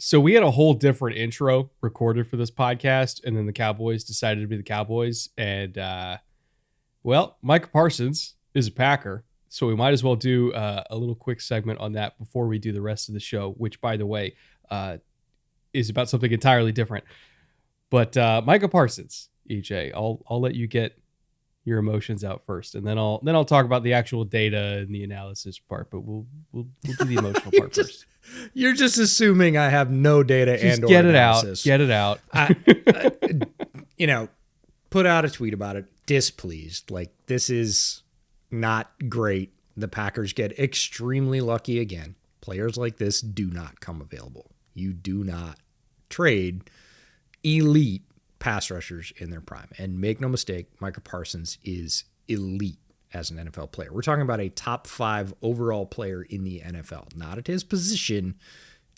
So we had a whole different intro recorded for this podcast, and then the Cowboys decided to be the Cowboys. And Micah Parsons is a Packer, so we might as well do a little quick segment on that before we do the rest of the show. Which, by the way, is about something entirely different. But Micah Parsons, EJ, I'll let you get your emotions out first, and then I'll talk about the actual data and the analysis part. But we'll do the emotional part first. You're just assuming I have no data Just and get or it analysis. out. Get it out. Put out a tweet about it. Displeased. Like, this is not great. The Packers get extremely lucky again. Players like this do not come available. You do not trade elite pass rushers in their prime. And make no mistake, Micah Parsons is elite as an NFL player. We're talking about a top 5 overall player in the NFL, not at his position,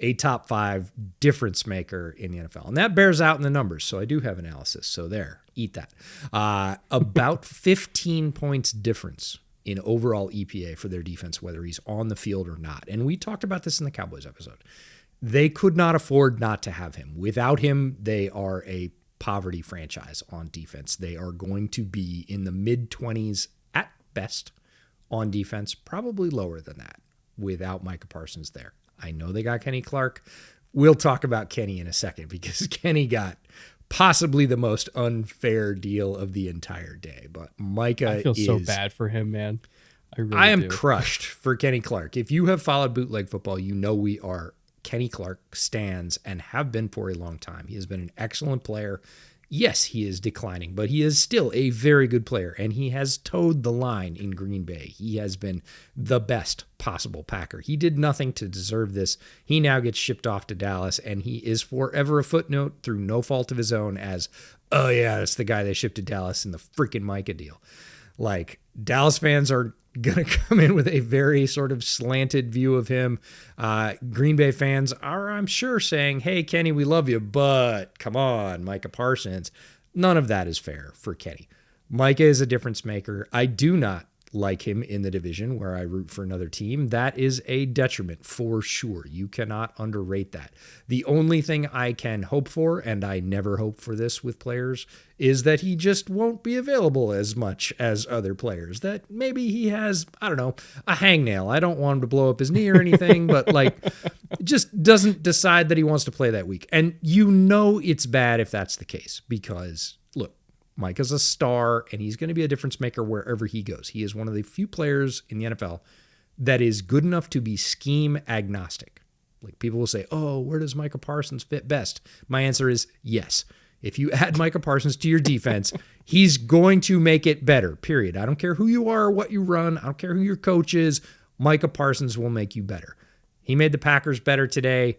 a top 5 difference maker in the NFL. And that bears out in the numbers. So I do have analysis. So there, eat that. About 15 points difference in overall EPA for their defense, whether he's on the field or not. And we talked about this in the Cowboys episode. They could not afford not to have him. Without him, they are a poverty franchise on defense. They are going to be in the mid-20s at best on defense, probably lower than that without Micah Parsons there. I know they got Kenny Clark. We'll talk about Kenny in a second because Kenny got possibly the most unfair deal of the entire day. But Micah I feel so bad for him, man. I am crushed for Kenny Clark. If you have followed bootleg football, you know we are Kenny Clark stands and have been for a long time. He has been an excellent player. Yes, he is declining, but he is still a very good player, and he has towed the line in Green Bay. He has been the best possible Packer. He did nothing to deserve this. He now gets shipped off to Dallas, and he is forever a footnote through no fault of his own as, oh yeah, that's the guy they shipped to Dallas in the freaking Micah deal. Like, Dallas fans are going to come in with a very sort of slanted view of him. Green Bay fans are, I'm sure, saying, hey, Kenny, we love you, but come on, Micah Parsons. None of that is fair for Kenny. Micah is a difference maker. I do not like him in the division where I root for another team. That is a detriment for sure. You cannot underrate that. The only thing I can hope for, and I never hope for this with players, is that he just won't be available as much as other players. That maybe he has, I don't know, a hangnail. I don't want him to blow up his knee or anything, but like just doesn't decide that he wants to play that week. And you know it's bad if that's the case because, look, Micah's a star, and he's going to be a difference maker wherever he goes. He is one of the few players in the NFL that is good enough to be scheme agnostic. Like, people will say, oh, where does Micah Parsons fit best? My answer is yes. If you add Micah Parsons to your defense, he's going to make it better, period. I don't care who you are or what you run. I don't care who your coach is. Micah Parsons will make you better. He made the Packers better today.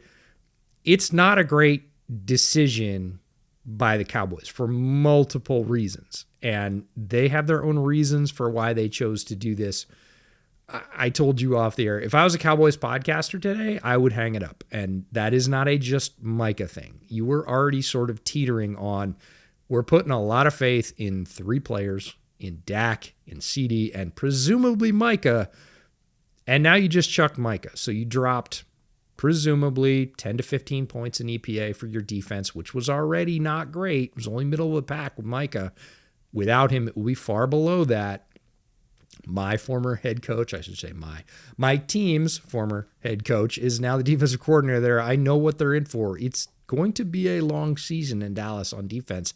It's not a great decision by the Cowboys for multiple reasons. And they have their own reasons for why they chose to do this. I told you off the air, if I was a Cowboys podcaster today, I would hang it up. And that is not a just Micah thing. You were already sort of teetering on, we're putting a lot of faith in 3 players, in Dak, in CD, and presumably Micah. And now you just chucked Micah. So you dropped presumably 10 to 15 points in EPA for your defense, which was already not great. It was only middle of the pack with Micah. Without him, it will be far below that. My former head coach, I should say my team's former head coach is now the defensive coordinator there. I know what they're in for. It's going to be a long season in Dallas on defense.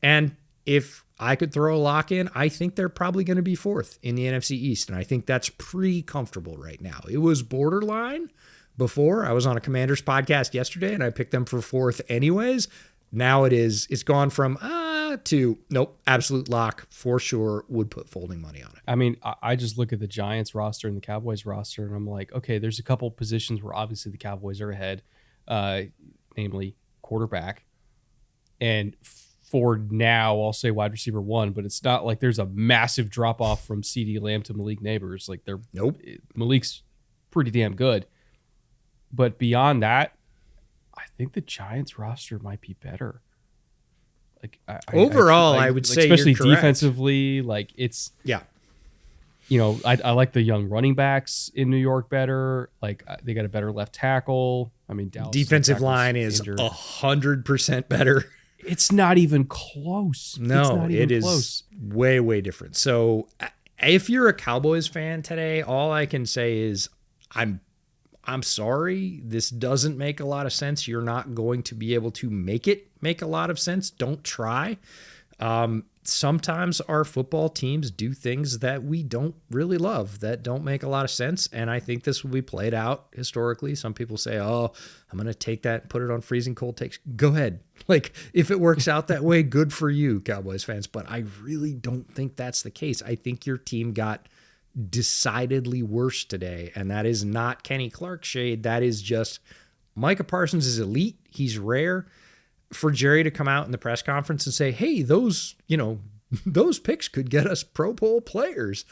And if I could throw a lock in, I think they're probably going to be 4th in the NFC East. And I think that's pretty comfortable right now. It was borderline before. I was on a Commanders podcast yesterday and I picked them for 4th anyways. Now it's gone from to nope, absolute lock for sure, would put folding money on it. I mean, I just look at the Giants roster and the Cowboys roster and I'm like, okay, there's a couple positions where obviously the Cowboys are ahead, namely quarterback. And for now, I'll say wide receiver 1, but it's not like there's a massive drop off from CeeDee Lamb to Malik Neighbors. Like Malik's pretty damn good. But beyond that, I think the Giants roster might be better. Like overall, I would say, especially you're correct. defensively, like it's yeah. I like the young running backs in New York better. Like they got a better left tackle. I mean, Dallas defensive line is 100% better. It's not even close. No, it's not even close. Way, way different. So if you're a Cowboys fan today, all I can say is I'm sorry. This doesn't make a lot of sense. You're not going to be able to make it make a lot of sense. Don't try. Sometimes our football teams do things that we don't really love, that don't make a lot of sense. And I think this will be played out historically. Some people say, oh, I'm going to take that and put it on freezing cold takes. Go ahead. Like, if it works out that way, good for you, Cowboys fans. But I really don't think that's the case. I think your team got decidedly worse today. And that is not Kenny Clark shade. That is just Micah Parsons is elite. He's rare. For Jerry to come out in the press conference and say, hey, those picks could get us Pro Bowl players.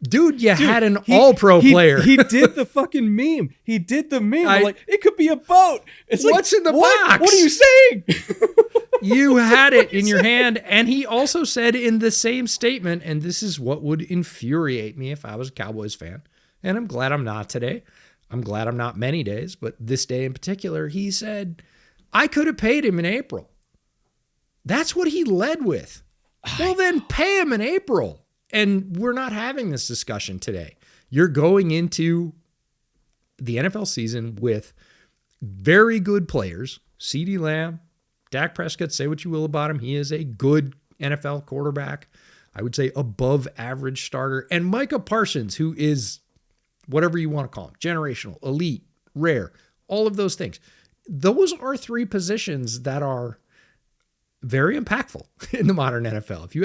Dude, you had an all-pro player. He did the fucking meme. He did the meme. Like, it could be a boat. It's what's in the box? What are you saying? You had it in your hand. And he also said in the same statement, and this is what would infuriate me if I was a Cowboys fan, and I'm glad I'm not today. I'm glad I'm not many days, but this day in particular, he said, I could have paid him in April. That's what he led with. Well, then pay him in April. And we're not having this discussion today. You're going into the NFL season with very good players. CeeDee Lamb, Dak Prescott, say what you will about him. He is a good NFL quarterback. I would say above average starter. And Micah Parsons, who is whatever you want to call him, generational, elite, rare, all of those things. Those are three positions that are very impactful in the modern NFL. If you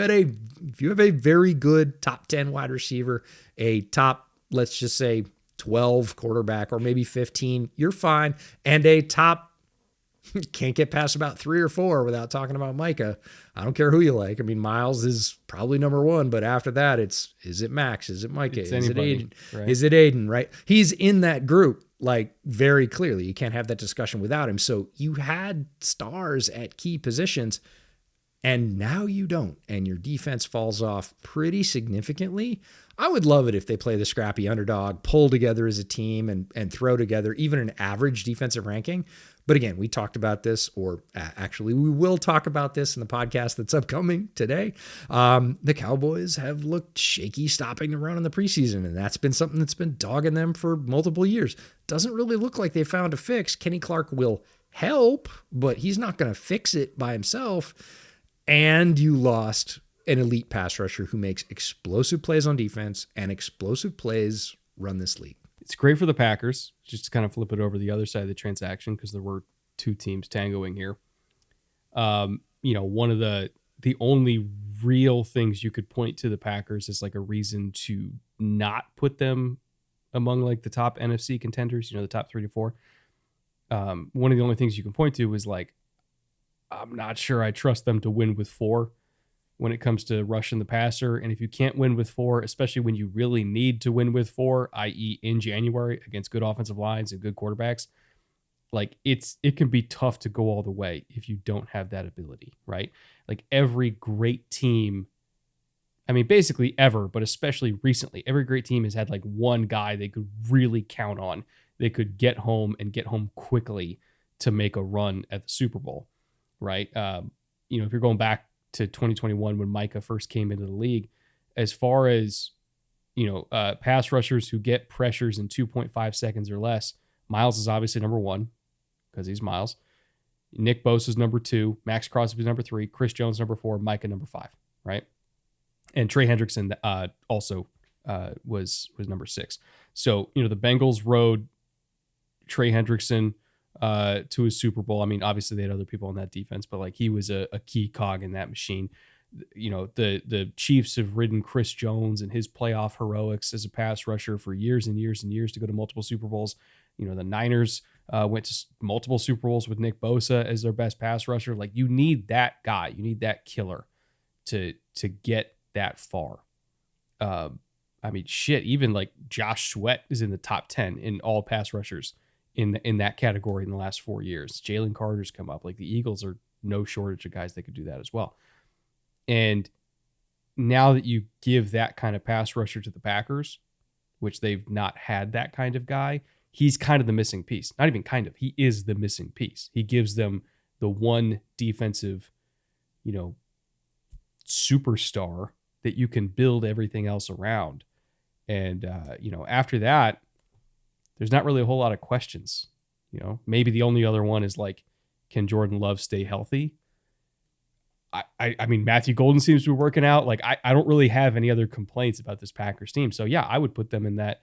have a very good top 10 wide receiver, a top, let's just say 12 quarterback, or maybe 15, you're fine. And a top, can't get past about 3 or 4 without talking about Micah. I don't care who you like. I mean, Miles is probably number 1, but after that, is it Max? Is it Micah? Is it Aiden? Right? Is it Aiden? Right? He's in that group, like, very clearly. You can't have that discussion without him. So you had stars at key positions, and now you don't, and your defense falls off pretty significantly. I would love it if they play the scrappy underdog, pull together as a team, and throw together even an average defensive ranking. But again, we talked about this, or actually we will talk about this in the podcast that's upcoming today. The Cowboys have looked shaky stopping the run in the preseason, and that's been something that's been dogging them for multiple years. Doesn't really look like they found a fix. Kenny Clark will help, but he's not going to fix it by himself. And you lost an elite pass rusher who makes explosive plays on defense, and explosive plays run this league. It's great for the Packers, just to kind of flip it over the other side of the transaction, because there were 2 teams tangoing here. One of the only real things you could point to the Packers as like a reason to not put them among like the top NFC contenders, the top 3 to 4. One of the only things you can point to is like, I'm not sure I trust them to win with 4 when it comes to rushing the passer. And if you can't win with 4, especially when you really need to win with 4, i.e. in January against good offensive lines and good quarterbacks, like it can be tough to go all the way if you don't have that ability, right? Like every great team, I mean, basically ever, but especially recently, every great team has had like one guy they could really count on. They could get home and get home quickly to make a run at the Super Bowl, right? If you're going back to 2021 when Micah first came into the league, as far as pass rushers who get pressures in 2.5 seconds or less, Miles is obviously number 1 because he's Miles. Nick Bosa is number 2, Max Crosby is number 3, Chris Jones number 4, Micah number 5, right? And Trey Hendrickson also was number 6. So the Bengals rode Trey Hendrickson to his Super Bowl. I mean, obviously they had other people on that defense, but like he was a key cog in that machine. The Chiefs have ridden Chris Jones and his playoff heroics as a pass rusher for years and years and years to go to multiple Super Bowls. The Niners went to multiple Super Bowls with Nick Bosa as their best pass rusher. Like you need that guy, you need that killer to get that far. I mean, shit, even like Josh Sweat is in the top 10 in all pass rushers in that category in the last 4 years. Jalen Carter's come up. Like the Eagles are no shortage of guys that could do that as well. And now that you give that kind of pass rusher to the Packers, which they've not had that kind of guy, he's kind of the missing piece. Not even kind of, he is the missing piece. He gives them the one defensive, superstar that you can build everything else around. And, after that, there's not really a whole lot of questions. Maybe the only other one is like, can Jordan Love stay healthy? I mean, Matthew Golden seems to be working out. Like, I don't really have any other complaints about this Packers team. So yeah, I would put them in that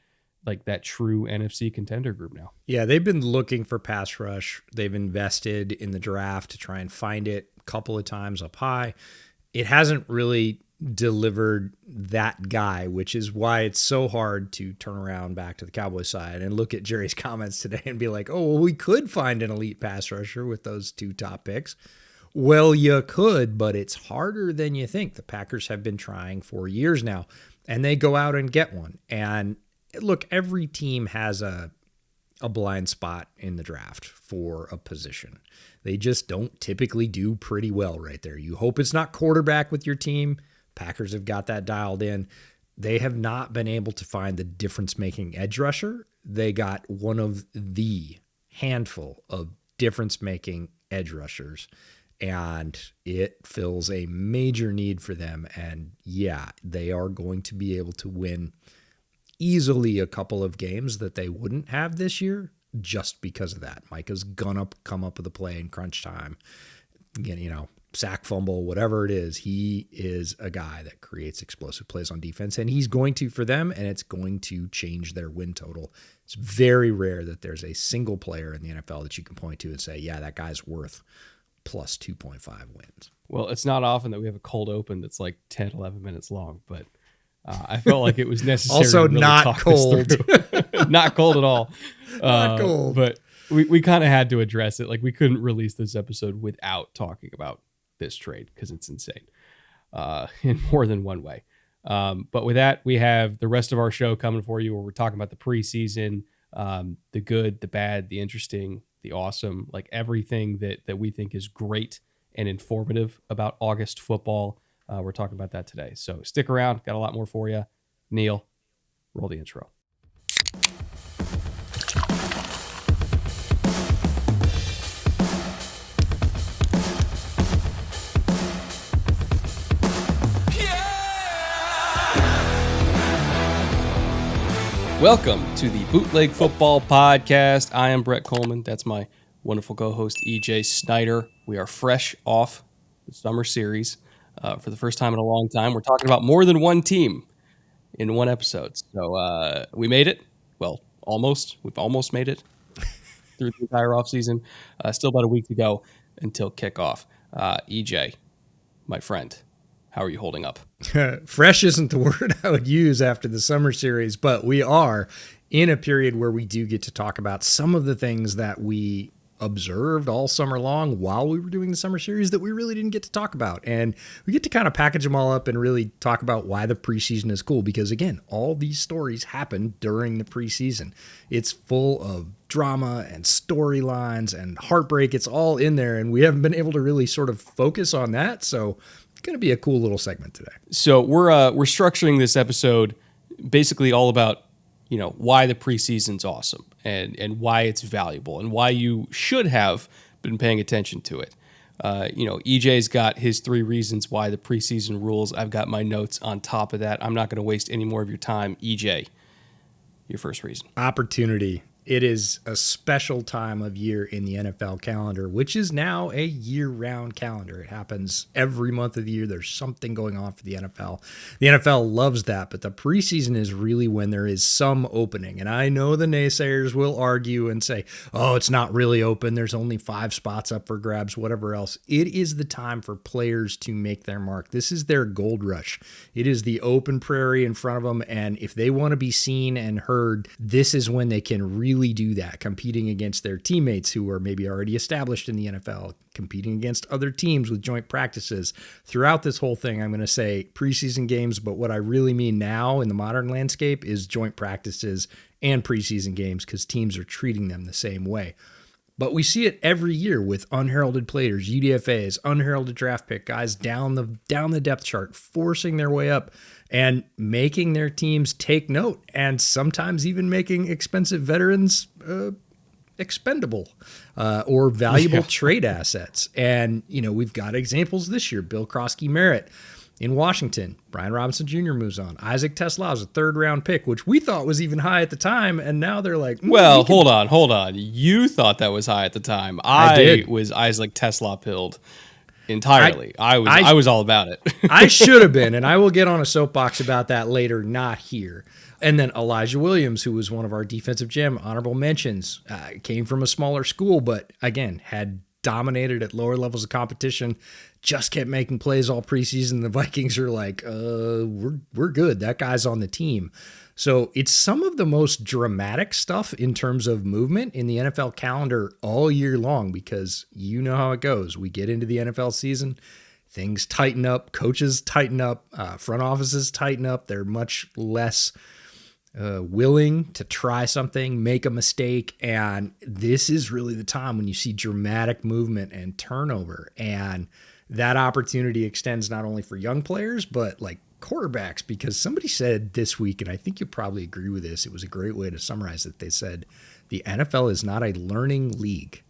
true NFC contender group now. Yeah, they've been looking for pass rush. They've invested in the draft to try and find it a couple of times up high. It hasn't really delivered that guy, which is why it's so hard to turn around back to the Cowboys side and look at Jerry's comments today and be like, oh, well, we could find an elite pass rusher with those 2 top picks. Well, you could, but it's harder than you think. The Packers have been trying for years now, and they go out and get one. And look, every team has a blind spot in the draft for a position. They just don't typically do pretty well right there. You hope it's not quarterback with your team. Packers have got that dialed in. They have not been able to find the difference-making edge rusher. They got one of the handful of difference-making edge rushers, and it fills a major need for them. And yeah, they are going to be able to win easily a couple of games that they wouldn't have this year just because of that. Micah's gonna come up with a play in crunch time. Again, sack, fumble, whatever it is, he is a guy that creates explosive plays on defense, and he's going to for them, and it's going to change their win total. It's very rare that there's a single player in the NFL that you can point to and say, yeah, that guy's worth plus 2.5 wins. Well, it's not often that we have a cold open that's like 10, 11 minutes long, but I felt like it was necessary. Also, to really not cold. Not cold at all. Not cold. But we kind of had to address it. Like, we couldn't release this episode without talking about this trade because it's insane in more than one way. But with that, we have the rest of our show coming for you where we're talking about the preseason, the good, the bad, the interesting, the awesome, like everything that we think is great and informative about August football. We're talking about that today. So stick around. Got a lot more for you. Neil, roll the intro. Welcome to the Bootleg Football Podcast. I am Brett Coleman. That's my wonderful co-host, EJ Snyder. We are fresh off the summer series. For the first time in a long time, we're talking about more than one team in one episode. So we made it. Well, almost. We've almost made it through the entire offseason. Still about a week to go until kickoff. EJ, my friend, how are you holding up? Fresh isn't the word I would use after the summer series, but we are in a period where we do get to talk about some of the things that we observed all summer long while we were doing the summer series that we really didn't get to talk about. And we get to kind of package them all up and really talk about why the preseason is cool. Because again, all these stories happen during the preseason. It's full of drama and storylines and heartbreak. It's all in there. And we haven't been able to really sort of focus on that. So it's going to be a cool little segment today. So we're structuring this episode basically all about, why the preseason's awesome and why it's valuable and why you should have been paying attention to it. EJ's got his 3 reasons why the preseason rules. I've got my notes on top of that. I'm not going to waste any more of your time. EJ, your first reason. Opportunity. It is a special time of year in the NFL calendar, which is now a year-round calendar. It happens every month of the year. There's something going on for the NFL. The NFL loves that, but the preseason is really when there is some opening. And I know the naysayers will argue and say, oh, it's not really open. There's only 5 spots up for grabs, whatever else. It is the time for players to make their mark. This is their gold rush. It is the open prairie in front of them, and if they want to be seen and heard, this is when they can really do that, competing against their teammates who are maybe already established in the NFL, competing against other teams with joint practices. Throughout this whole thing, I'm going to say preseason games, but what I really mean now in the modern landscape is joint practices and preseason games because teams are treating them the same way. But we see it every year with unheralded players, UDFAs, unheralded draft pick guys down the depth chart, forcing their way up and making their teams take note, and sometimes even making expensive veterans expendable or valuable trade assets. And, we've got examples this year. Bill Krosky-Merritt in Washington. Brian Robinson Jr. moves on. Isaac Tesla is a 3rd-round pick, which we thought was even high at the time, and now they're like, well, hold on. You thought that was high at the time. I was Isaac Tesla pilled entirely. I was all about it. I should have been, and I will get on a soapbox about that later, not here. And then Elijah Williams, who was one of our defensive gem honorable mentions, came from a smaller school, but again, had dominated at lower levels of competition, just kept making plays all preseason. The Vikings are like, we're good. That guy's on the team. So it's some of the most dramatic stuff in terms of movement in the NFL calendar all year long, because you know how it goes. We get into the NFL season, things tighten up, coaches tighten up, front offices tighten up. They're much less willing to try something, make a mistake. And this is really the time when you see dramatic movement and turnover. And that opportunity extends not only for young players, but like quarterbacks, because somebody said this week, and I think you probably agree with this, it was a great way to summarize it. They said the NFL is not a learning league.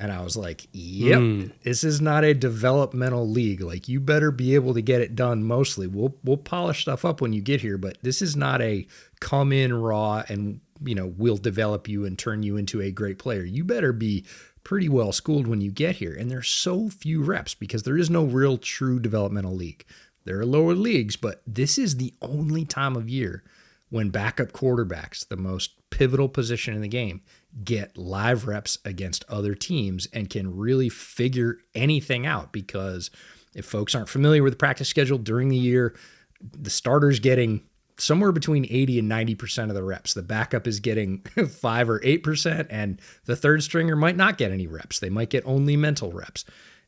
And I was like, yep, This is not a developmental league. Like, you better be able to get it done mostly. We'll polish stuff up when you get here, but this is not a come in raw and, we'll develop you and turn you into a great player. You better be pretty well schooled when you get here. And there's so few reps because there is no real true developmental league. There are lower leagues, but this is the only time of year when backup quarterbacks, the most pivotal position in the game, get live reps against other teams and can really figure anything out. Because if folks aren't familiar with the practice schedule during the year, the starter's getting somewhere between 80 and 90% of the reps. The backup is getting 5 or 8%, and the third stringer might not get any reps. They might get only mental reps.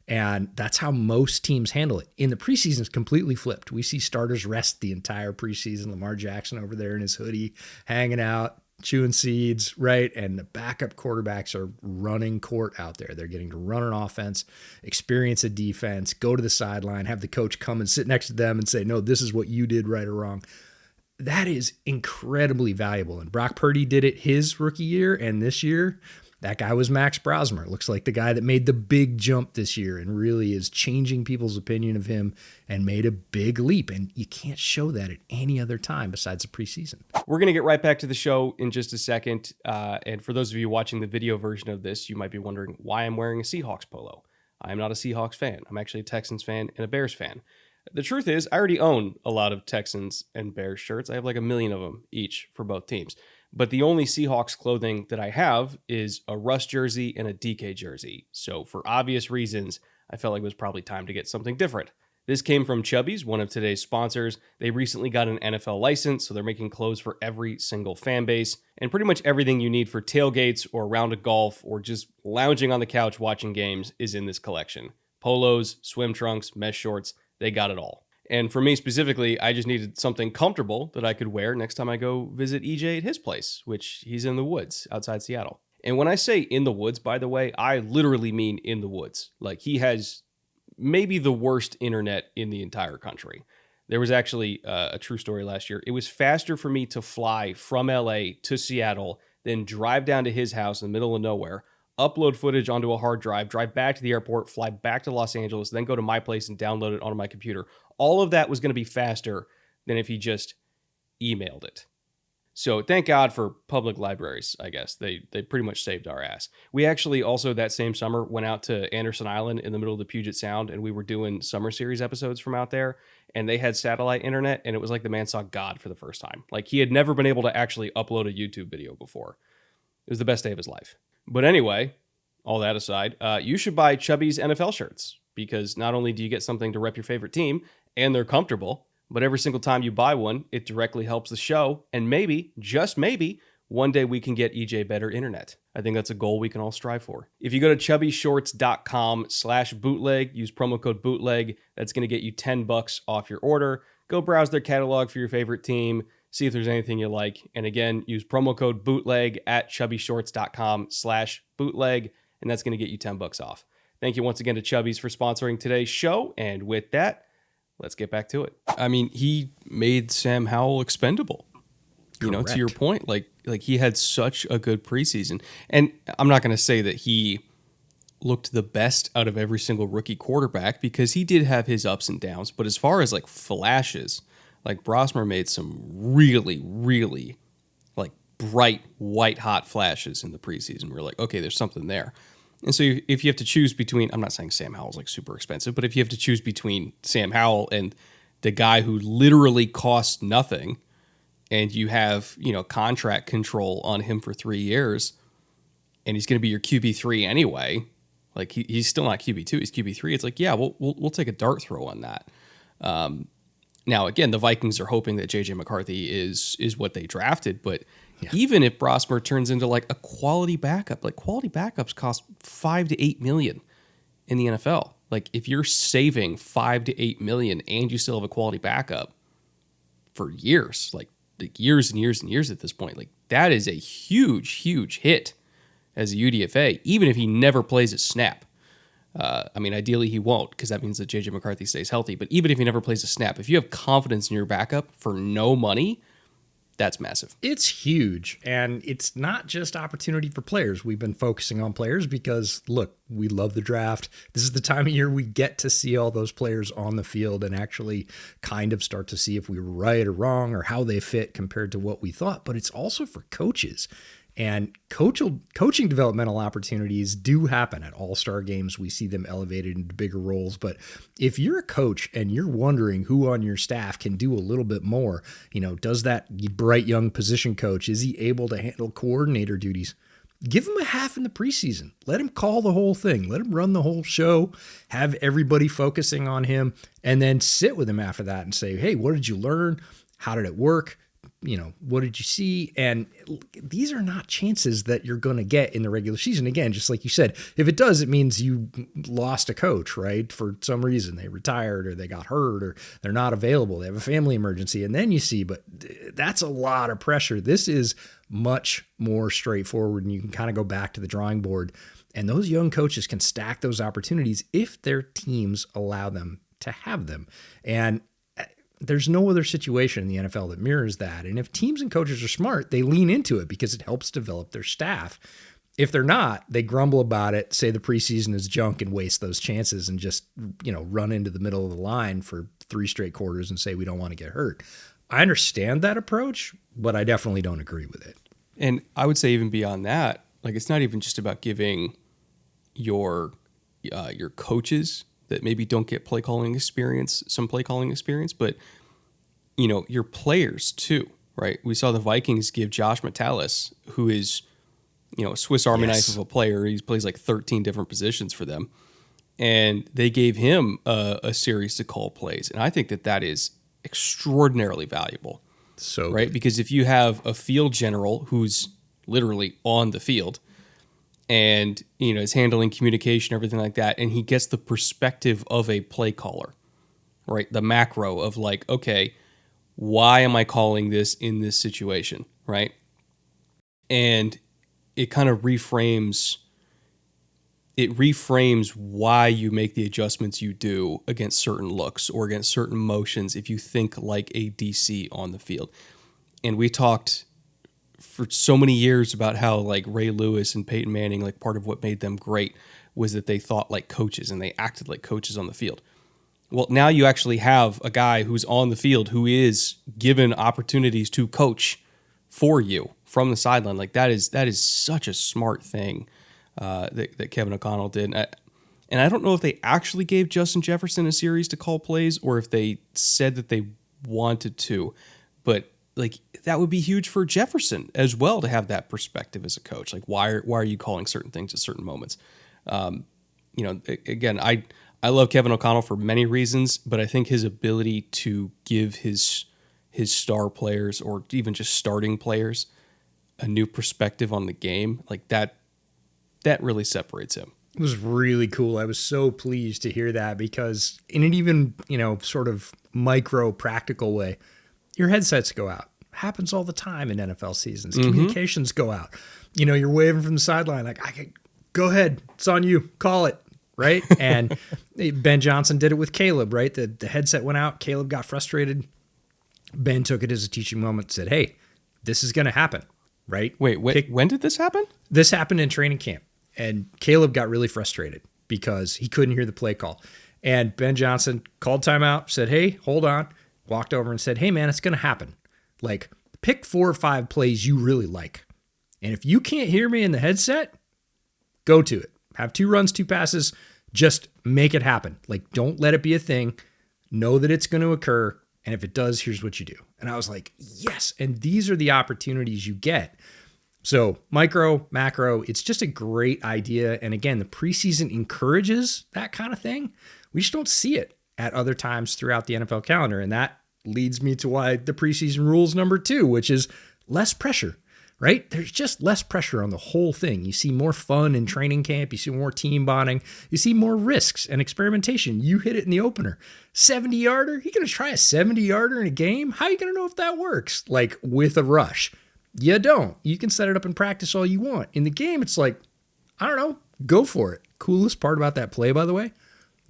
And that's how most teams handle it. In the preseason, it's completely flipped. We see starters rest the entire preseason. Lamar Jackson over there in his hoodie, hanging out, chewing seeds, right? And the backup quarterbacks are running court out there. They're getting to run an offense, experience a defense, go to the sideline, have the coach come and sit next to them and say, no, this is what you did right or wrong. That is incredibly valuable. And Brock Purdy did it his rookie year, and this year, that guy was Max Brosmer. Looks like the guy that made the big jump this year and really is changing people's opinion of him and made a big leap. And you can't show that at any other time besides the preseason. We're going to get right back to the show in just a second. And for those of you watching the video version of this, you might be wondering why I'm wearing a Seahawks polo. I am not a Seahawks fan. I'm actually a Texans fan and a Bears fan. The truth is, I already own a lot of Texans and Bears shirts. I have like 1 million of them each for both teams. But the only Seahawks clothing that I have is a Russ jersey and a DK jersey. So for obvious reasons, I felt like it was probably time to get something different. This came from Chubby's, one of today's sponsors. They recently got an NFL license, so they're making clothes for every single fan base. And pretty much everything you need for tailgates or a round of golf or just lounging on the couch watching games is in this collection. Polos, swim trunks, mesh shorts, they got it all. And for me specifically, I just needed something comfortable that I could wear next time I go visit EJ at his place, which he's in the woods outside Seattle. And when I say in the woods, by the way, I literally mean in the woods. Like, he has maybe the worst internet in the entire country. There was actually a true story last year. It was faster for me to fly from LA to Seattle than drive down to his house in the middle of nowhere, upload footage onto a hard drive back to the airport, fly back to Los Angeles, then go to my place and download it onto my computer. All of that was going to be faster than if he just emailed it. So thank God for public libraries, I guess. They pretty much saved our ass. We actually also that same summer went out to Anderson Island in the middle of the Puget Sound, and we were doing summer series episodes from out there, and they had satellite internet, and it was like the man saw God for the first time. Like, he had never been able to actually upload a YouTube video before. It was the best day of his life. But anyway, all that aside, you should buy Chubby's NFL shirts, because not only do you get something to rep your favorite team, and they're comfortable, but every single time you buy one, it directly helps the show, and maybe, just maybe, one day we can get EJ better internet. I think that's a goal we can all strive for. If you go to chubbyshorts.com/bootleg, use promo code bootleg, that's going to get you $10 off your order. Go browse their catalog for your favorite team. see if there's anything you like. And again, use promo code bootleg at chubbyshorts.com/bootleg, and that's going to get you $10 off. Thank you once again to Chubby's for sponsoring today's show. And with that, let's get back to it. I mean, he made Sam Howell expendable. You know, to your point, like he had such a good preseason. And I'm not going to say that he looked the best out of every single rookie quarterback, because he did have his ups and downs. But as far as like flashes, like Brosmer made some really, really like bright, white hot flashes in the preseason. We're like, okay, there's something there. And so if you have to choose between, I'm not saying Sam Howell's like super expensive, but if you have to choose between Sam Howell and the guy who literally costs nothing, and you have, you know, contract control on him for 3 years, and he's going to be your QB3 anyway, like he's still not QB2, he's QB3. It's like, yeah, we'll take a dart throw on that. Now, again, the Vikings are hoping that J.J. McCarthy is what they drafted, but even if Brosmer turns into like a quality backup, like quality backups cost $5 to $8 million in the NFL. Like if you're saving $5 to $8 million and you still have a quality backup for years, like years and years and years at this point, like that is a huge, huge hit as a UDFA, even if he never plays a snap. I mean, ideally he won't, because that means that J.J. McCarthy stays healthy. But even if he never plays a snap, if you have confidence in your backup for no money, that's massive. It's huge. And it's not just opportunity for players. We've been focusing on players because, look, we love the draft. This is the time of year we get to see all those players on the field and actually kind of start to see if we were right or wrong or how they fit compared to what we thought. But it's also for coaches. And coaching developmental opportunities do happen at all-star games. We see them elevated into bigger roles. But if you're a coach and you're wondering who on your staff can do a little bit more, you know, does that bright young position coach, is he able to handle coordinator duties? Give him a half in the preseason. Let him call the whole thing. Let him run the whole show. Have everybody focusing on him, and then sit with him after that and say, hey, what did you learn? How did it work? You know, what did you see? And these are not chances that you're going to get in the regular season. Again, just like you said, if it does, it means you lost a coach, right? For some reason, they retired or they got hurt or they're not available. They have a family emergency. And then you see, but that's a lot of pressure. This is much more straightforward, and you can kind of go back to the drawing board. And those young coaches can stack those opportunities if their teams allow them to have them. And there's no other situation in the NFL that mirrors that. And if teams and coaches are smart, they lean into it because it helps develop their staff. If they're not, they grumble about it, say the preseason is junk, and waste those chances and just, you know, run into the middle of the line for 3 straight quarters and say we don't want to get hurt. I understand that approach, but I definitely don't agree with it. And I would say even beyond that, like it's not even just about giving your coaches that maybe don't get some play calling experience, but you know, your players too, right? We saw the Vikings give Josh Metellus, who is, you know, a Swiss Army knife of a player. He plays like 13 different positions for them. And they gave him a series to call plays. And I think that is extraordinarily valuable. So right? Because if you have a field general who's literally on the field, and, you know, is handling communication, everything like that, and he gets the perspective of a play caller, right? The macro of like, okay, why am I calling this in this situation, right? And it kind of reframes why you make the adjustments you do against certain looks or against certain motions if you think like a DC on the field. And we talked for so many years about how like Ray Lewis and Peyton Manning, like part of what made them great was that they thought like coaches and they acted like coaches on the field. Well, now you actually have a guy who's on the field who is given opportunities to coach for you from the sideline. Like that is such a smart thing that Kevin O'Connell did. And I don't know if they actually gave Justin Jefferson a series to call plays or if they said that they wanted to, but like that would be huge for Jefferson as well to have that perspective as a coach. Like why are you calling certain things at certain moments? You know, again, I love Kevin O'Connell for many reasons, but I think his ability to give his star players or even just starting players a new perspective on the game, like that really separates him. It was really cool. I was so pleased to hear that because in an even, you know, sort of micro practical way, your headsets go out. happens all the time in NFL seasons. Communications go out. You're waving from the sideline like, go ahead, it's on you, call it, right? And Ben Johnson did it with Caleb, right? The headset went out. Caleb got frustrated. Ben took it as a teaching moment, said, hey, this is going to happen, right? Wait, when did this happen? This happened in training camp, and Caleb got really frustrated because he couldn't hear the play call. And Ben Johnson called timeout, said, hey, hold on, walked over and said, hey, man, it's going to happen. Like, pick 4 or 5 plays you really like. And if you can't hear me in the headset, go to it. Have 2 runs, 2 passes. Just make it happen. Like, don't let it be a thing. Know that it's going to occur. And if it does, here's what you do. And I was like, yes. And these are the opportunities you get. So micro, macro, it's just a great idea. And again, the preseason encourages that kind of thing. We just don't see it at other times throughout the NFL calendar. And that leads me to why the preseason rules number 2, which is less pressure, right? There's just less pressure on the whole thing. You see more fun in training camp. You see more team bonding. You see more risks and experimentation. You hit it in the opener. 70-yarder? You going to try a 70-yarder in a game? How are you going to know if that works? Like with a rush. You don't. You can set it up in practice all you want. In the game, it's like, I don't know, go for it. Coolest part about that play, by the way,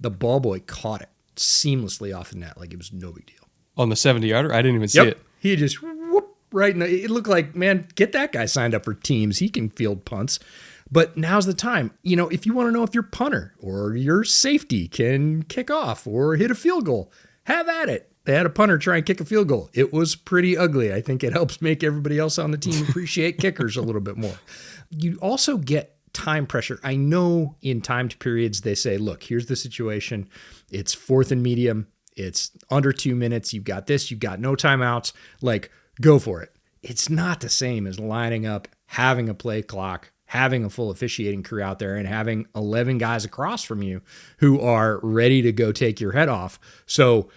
the ball boy caught it seamlessly off the net like it was no big deal. On the 70-yarder? I didn't even see it. He just whoop right in it looked like, man, get that guy signed up for teams. He can field punts. But now's the time. If you want to know if your punter or your safety can kick off or hit a field goal, have at it. They had a punter try and kick a field goal. It was pretty ugly. I think it helps make everybody else on the team appreciate kickers a little bit more. You also get time pressure. I know in timed periods they say, look, here's the situation. It's 4th and medium. It's under 2 minutes. You've got this. You've got no timeouts. Like, go for it. It's not the same as lining up, having a play clock, having a full officiating crew out there, and having 11 guys across from you who are ready to go take your head off. So,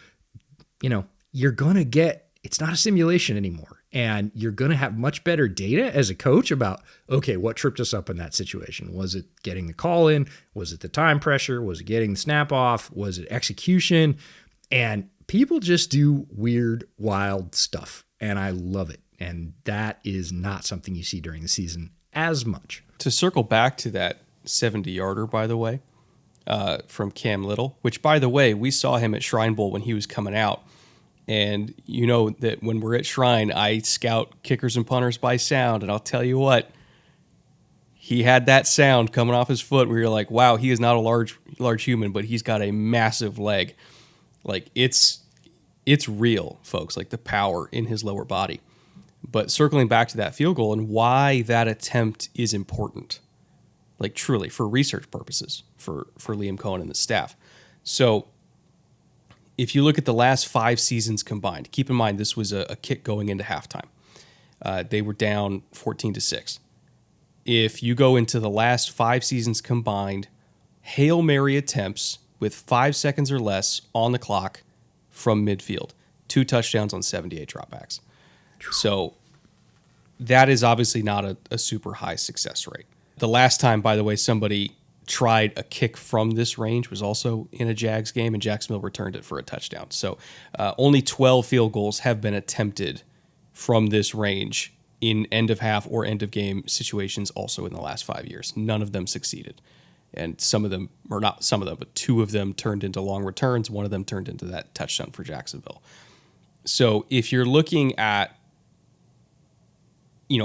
you're going to get, it's not a simulation anymore. And you're going to have much better data as a coach about, okay, what tripped us up in that situation? Was it getting the call in? Was it the time pressure? Was it getting the snap off? Was it execution? And people just do weird, wild stuff. And I love it. And that is not something you see during the season as much. To circle back to that 70-yarder, by the way, from Cam Little, which, by the way, we saw him at Shrine Bowl when he was coming out. And you know that when we're at Shrine, I scout kickers and punters by sound. And I'll tell you what, he had that sound coming off his foot where you're like, wow, he is not a large human, but he's got a massive leg. Like, it's real, folks, like the power in his lower body. But circling back to that field goal and why that attempt is important, like truly for research purposes for Liam Cohen and the staff. So if you look at the last 5 seasons combined, keep in mind this was a kick going into halftime. They were down 14-6. If you go into the last 5 seasons combined, Hail Mary attempts with 5 seconds or less on the clock from midfield, 2 touchdowns on 78 dropbacks. So that is obviously not a super high success rate. The last time, by the way, somebody tried a kick from this range was also in a Jags game, and Jacksonville returned it for a touchdown. So only 12 field goals have been attempted from this range in end of half or end of game situations also in the last 5 years. None of them succeeded. And some of them, or not some of them, but 2 of them turned into long returns. One of them turned into that touchdown for Jacksonville. So if you're looking at,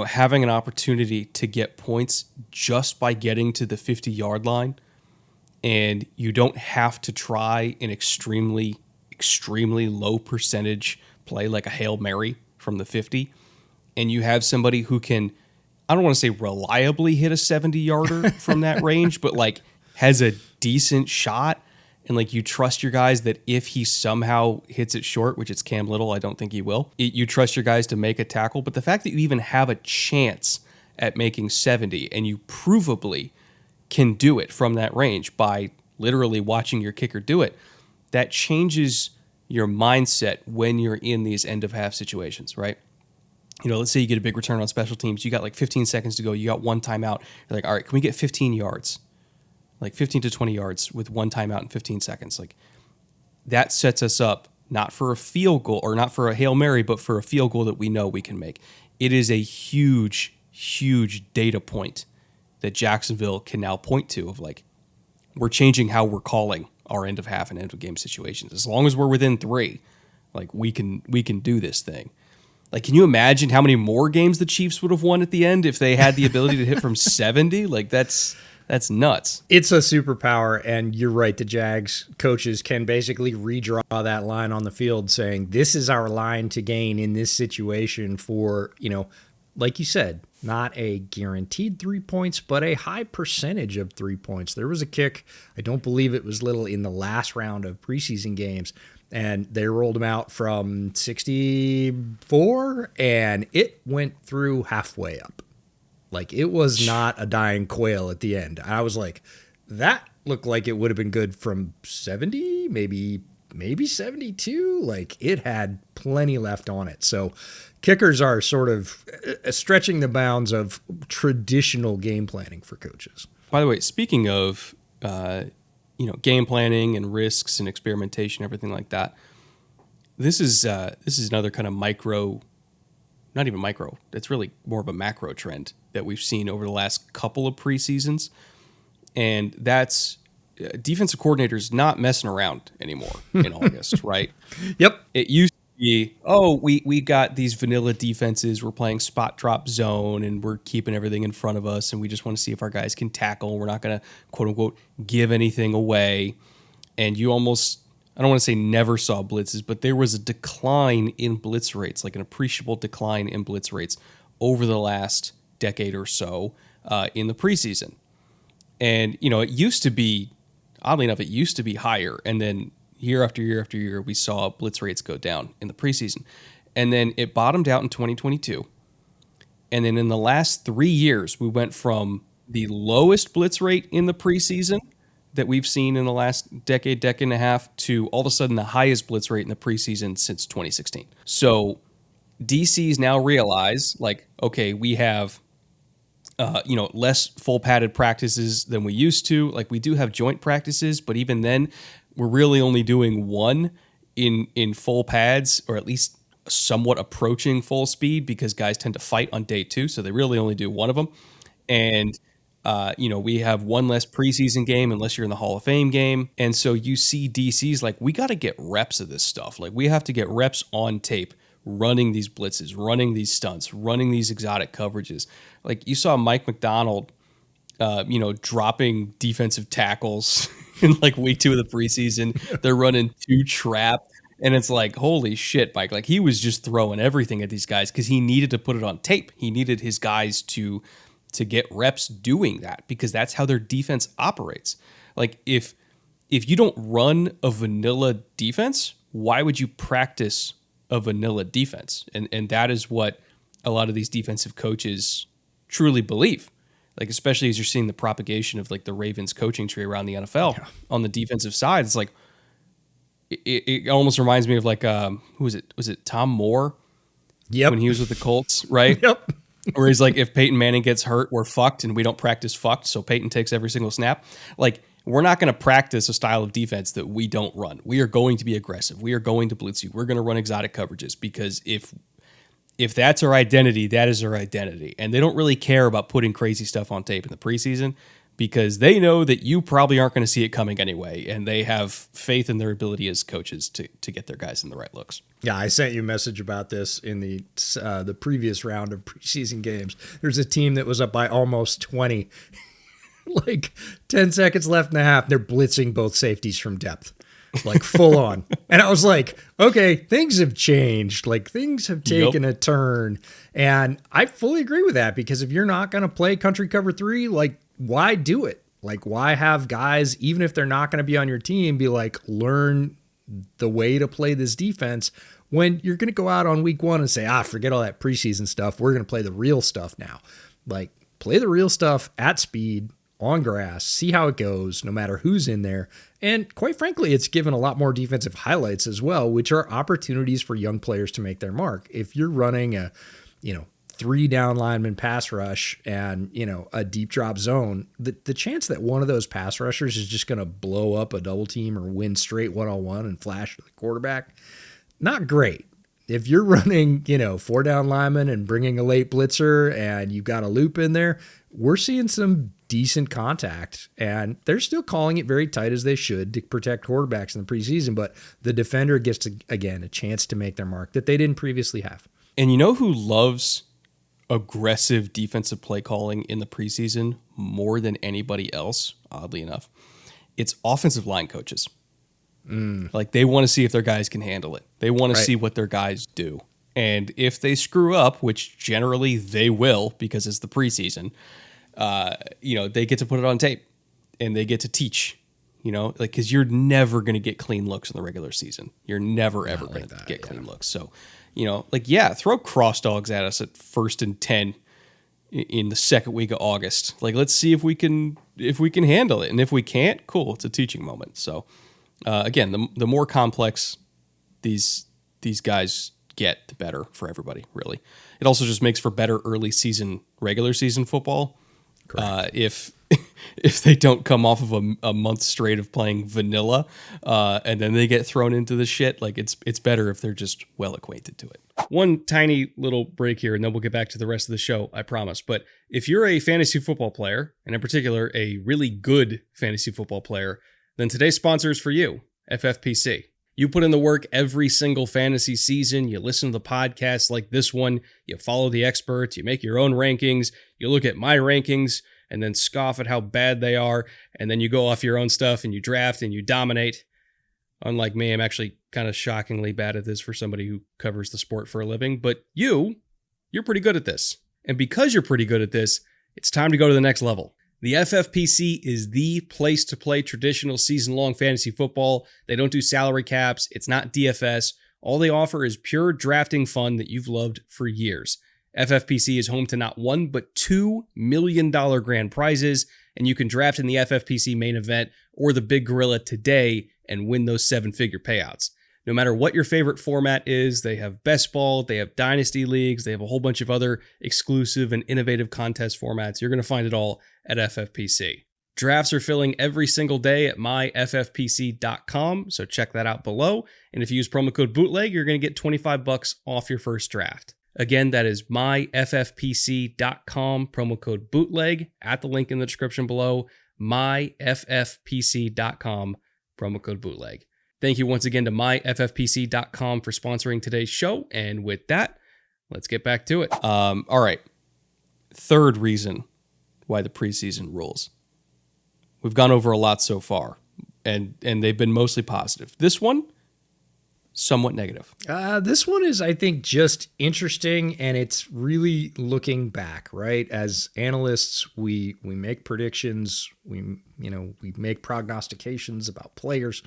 having an opportunity to get points just by getting to the 50-yard line, and you don't have to try an extremely, extremely low percentage play like a Hail Mary from the 50, and you have somebody who can, I don't want to say reliably hit a 70-yarder from that range, but like has a decent shot, and like you trust your guys that if he somehow hits it short, which it's Cam Little, I don't think he will, you trust your guys to make a tackle. But the fact that you even have a chance at making 70 and you provably can do it from that range by literally watching your kicker do it, that changes your mindset when you're in these end of half situations, right? Let's say you get a big return on special teams. You got like 15 seconds to go. You got 1 timeout. You're like, all right, can we get 15 yards? Like 15 to 20 yards with 1 timeout in 15 seconds. Like that sets us up not for a field goal or not for a Hail Mary, but for a field goal that we know we can make. It is a huge, huge data point that Jacksonville can now point to of like, we're changing how we're calling our end of half and end of game situations. As long as we're within 3, like we can do this thing. Like, can you imagine how many more games the Chiefs would have won at the end if they had the ability to hit from 70? Like that's nuts. It's a superpower, and you're right. The Jags coaches can basically redraw that line on the field saying, this is our line to gain in this situation for, like you said, not a guaranteed 3 points, but a high percentage of 3 points. There was a kick, I don't believe it was little, in the last round of preseason games, and they rolled him out from 64, and it went through halfway up. Like, it was not a dying quail at the end. I was like, that looked like it would have been good from 70, maybe 72. Like, it had plenty left on it. So kickers are sort of stretching the bounds of traditional game planning for coaches. By the way, speaking of game planning and risks and experimentation, everything like that, this is another kind of micro, not even micro, it's really more of a macro trend that we've seen over the last couple of preseasons. And that's defensive coordinators not messing around anymore in August, right? Yep. It used to be, we got these vanilla defenses, we're playing spot drop zone, and we're keeping everything in front of us, and we just want to see if our guys can tackle. We're not going to, quote unquote, give anything away. And you almost, I don't want to say never saw blitzes, but there was a decline in blitz rates, like an appreciable decline in blitz rates over the last decade or so in the preseason. And, it used to be, oddly enough, it used to be higher. And then year after year after year, we saw blitz rates go down in the preseason. And then it bottomed out in 2022. And then in the last 3 years, we went from the lowest blitz rate in the preseason that we've seen in the last decade and a half to all of a sudden the highest blitz rate in the preseason since 2016. So DCs now realize, like, okay, we have less full padded practices than we used to. Like, we do have joint practices, but even then we're really only doing one in full pads, or at least somewhat approaching full speed, because guys tend to fight on day 2. So they really only do one of them. And, we have one less preseason game unless you're in the Hall of Fame game. And so you see DCs like, we got to get reps of this stuff. Like, we have to get reps on tape, running these blitzes, running these stunts, running these exotic coverages. Like, you saw Mike McDonald, dropping defensive tackles in like week 2 of the preseason. They're running 2 trap. And it's like, holy shit, Mike. Like, he was just throwing everything at these guys because he needed to put it on tape. He needed his guys to get reps doing that, because that's how their defense operates. Like, if you don't run a vanilla defense, why would you practice a vanilla defense? And that is what a lot of these defensive coaches truly believe. Like, especially as you're seeing the propagation of like the Ravens coaching tree around the NFL on the defensive side. It's like, it almost reminds me of like, who was it? Was it Tom Moore? Yep. When he was with the Colts, right? Yep. Where he's like, if Peyton Manning gets hurt, we're fucked, and we don't practice fucked. So Peyton takes every single snap. Like, we're not going to practice a style of defense that we don't run. We are going to be aggressive. We are going to blitz you. We're going to run exotic coverages, because if that's our identity, that is our identity. And they don't really care about putting crazy stuff on tape in the preseason, because they know that you probably aren't going to see it coming anyway. And they have faith in their ability as coaches to get their guys in the right looks. Yeah, I sent you a message about this in the previous round of preseason games. There's a team that was up by almost 20, like 10 seconds left in the half. They're blitzing both safeties from depth, like full on. And I was like, okay, things have changed. Like, things have taken a turn. And I fully agree with that, because if you're not going to play country cover 3, like, why do it? Like, why have guys, even if they're not going to be on your team, be like, learn the way to play this defense, when you're going to go out on week 1 and say, forget all that preseason stuff. We're going to play the real stuff now. Like, play the real stuff at speed, on grass, see how it goes, no matter who's in there. And quite frankly, it's given a lot more defensive highlights as well, which are opportunities for young players to make their mark. If you're running a, 3 down lineman pass rush and, a deep drop zone, the chance that one of those pass rushers is just going to blow up a double team or win straight one-on-one and flash to the quarterback, not great. If you're running, 4 down linemen and bringing a late blitzer and you've got a loop in there, we're seeing some decent contact, and they're still calling it very tight as they should to protect quarterbacks in the preseason, but the defender gets, a chance to make their mark that they didn't previously have. And you know who loves aggressive defensive play calling in the preseason more than anybody else, oddly enough? It's offensive line coaches. Like, they want to see if their guys can handle it. They want to see what their guys do. And if they screw up, which generally they will because it's the preseason, they get to put it on tape and they get to teach, because you're never going to get clean looks in the regular season. You're never, ever going to get clean looks. So, throw cross dogs at us at 1st and 10 in the second week of August. Like, let's see if we can handle it. And if we can't, cool. It's a teaching moment. So, again, the more complex these guys get, the better for everybody, really. It also just makes for better regular season football. If they don't come off of a month straight of playing vanilla, and then they get thrown into the shit, like it's better if they're just well acquainted to it. One tiny little break here, and then we'll get back to the rest of the show, I promise. But if you're a fantasy football player, and in particular a really good fantasy football player, then today's sponsor is for you, FFPC. You put in the work every single fantasy season. You listen to the podcasts like this one. You follow the experts. You make your own rankings. You look at my rankings and then scoff at how bad they are. And then you go off your own stuff and you draft and you dominate. Unlike me, I'm actually kind of shockingly bad at this for somebody who covers the sport for a living. But you're pretty good at this. And because you're pretty good at this, it's time to go to the next level. The FFPC is the place to play traditional season-long fantasy football. They don't do salary caps. It's not DFS. All they offer is pure drafting fun that you've loved for years. FFPC is home to not one, but $2 million grand prizes, and you can draft in the FFPC main event or the Big Gorilla today and win those 7-figure payouts. No matter what your favorite format is, they have best ball, they have dynasty leagues, they have a whole bunch of other exclusive and innovative contest formats. You're going to find it all at FFPC. Drafts are filling every single day at myffpc.com, so check that out below. And if you use promo code BOOTLEG, you're going to get $25 off your first draft. Again, that is myffpc.com, promo code BOOTLEG, at the link in the description below, myffpc.com, promo code BOOTLEG. Thank you once again to myffpc.com for sponsoring today's show. And with that, let's get back to it. All right. Third reason why the preseason rules. We've gone over a lot so far, and they've been mostly positive. This one, somewhat negative. This one is, I think, just interesting, and it's really looking back, right? As analysts, we make predictions, we make prognostications about players.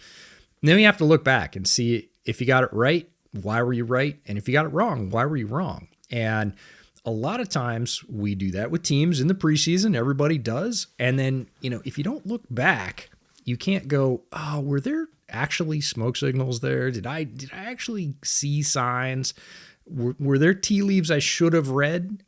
And then we have to look back and see if you got it right, why were you right? And if you got it wrong, why were you wrong? And a lot of times we do that with teams in the preseason. Everybody does. And then, if you don't look back, you can't go, oh, were there actually smoke signals there? Did I actually see signs? Were there tea leaves I should have read?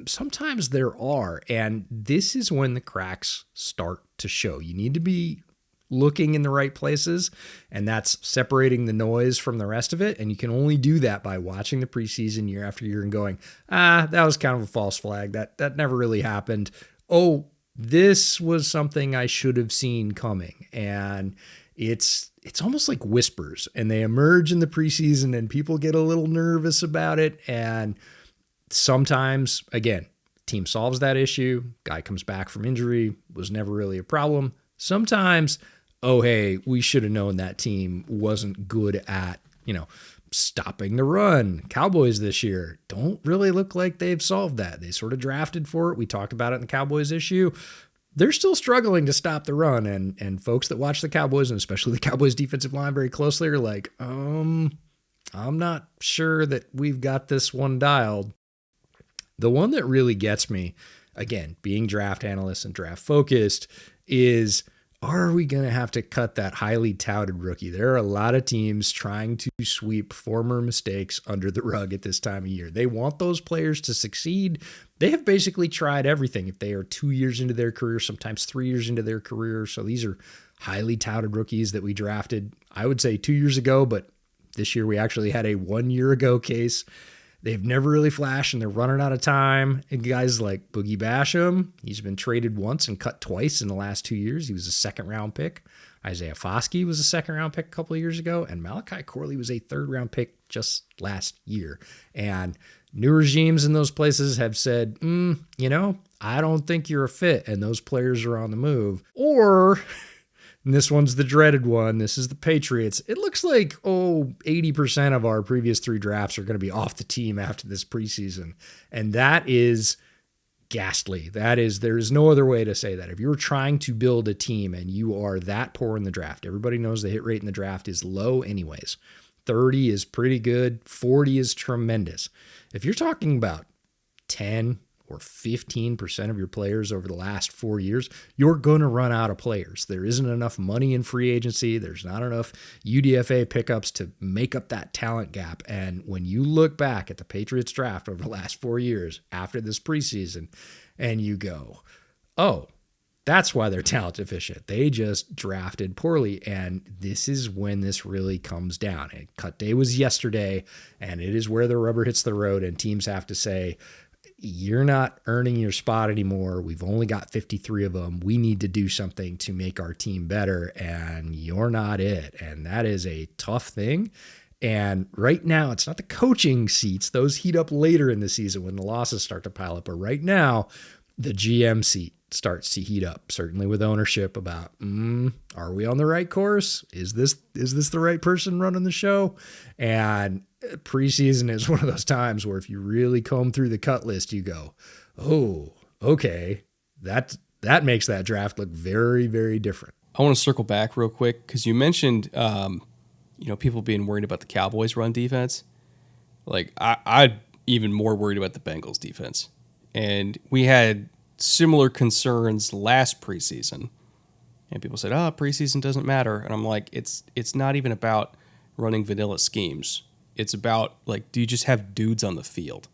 Sometimes there are. And this is when the cracks start to show. You need to be looking in the right places, and that's separating the noise from the rest of it. And you can only do that by watching the preseason year after year and going, that was kind of a false flag. That never really happened. Oh, this was something I should have seen coming. And it's almost like whispers, and they emerge in the preseason and people get a little nervous about it. And sometimes, again, team solves that issue. Guy comes back from injury, was never really a problem. Sometimes, oh, hey, we should have known that team wasn't good at, stopping the run. Cowboys this year don't really look like they've solved that. They sort of drafted for it. We talked about it in the Cowboys issue. They're still struggling to stop the run. And folks that watch the Cowboys, and especially the Cowboys defensive line very closely, are like, I'm not sure that we've got this one dialed. The one that really gets me, again, being draft analyst and draft focused, is are we going to have to cut that highly touted rookie? There are a lot of teams trying to sweep former mistakes under the rug at this time of year. They want those players to succeed. They have basically tried everything. If they are 2 years into their career, sometimes 3 years into their career. So these are highly touted rookies that we drafted, I would say 2 years ago, but this year we actually had a 1 year ago case. They've never really flashed, and they're running out of time. And guys like Boogie Basham, he's been traded once and cut twice in the last 2 years. He was a second-round pick. Isaiah Foskey was a second-round pick a couple of years ago, and Malachi Corley was a third-round pick just last year. And new regimes in those places have said, I don't think you're a fit, and those players are on the move. Or... and this one's the dreaded one. This is the Patriots. It looks like, 80% of our previous 3 drafts are going to be off the team after this preseason. And that is ghastly. There is no other way to say that. If you're trying to build a team and you are that poor in the draft, everybody knows the hit rate in the draft is low anyways. 30 is pretty good. 40 is tremendous. If you're talking about 10 or 15% of your players over the last 4 years, you're going to run out of players. There isn't enough money in free agency. There's not enough UDFA pickups to make up that talent gap. And when you look back at the Patriots draft over the last 4 years after this preseason, and you go, oh, that's why they're talent deficient. They just drafted poorly. And this is when this really comes down. And cut day was yesterday, and it is where the rubber hits the road, and teams have to say, you're not earning your spot anymore. We've only got 53 of them. We need to do something to make our team better, and you're not it. And that is a tough thing. And right now, it's not the coaching seats. Those heat up later in the season when the losses start to pile up. But right now, the GM seat starts to heat up, certainly with ownership about, are we on the right course? Is this the right person running the show? And preseason is one of those times where if you really comb through the cut list, you go, oh, okay, that makes that draft look very, very different. I want to circle back real quick because you mentioned, people being worried about the Cowboys' run defense. Like I'd even more worried about the Bengals' defense, and we had similar concerns last preseason, and people said, preseason doesn't matter. And I'm like, it's not even about running vanilla schemes. It's about, like, do you just have dudes on the field?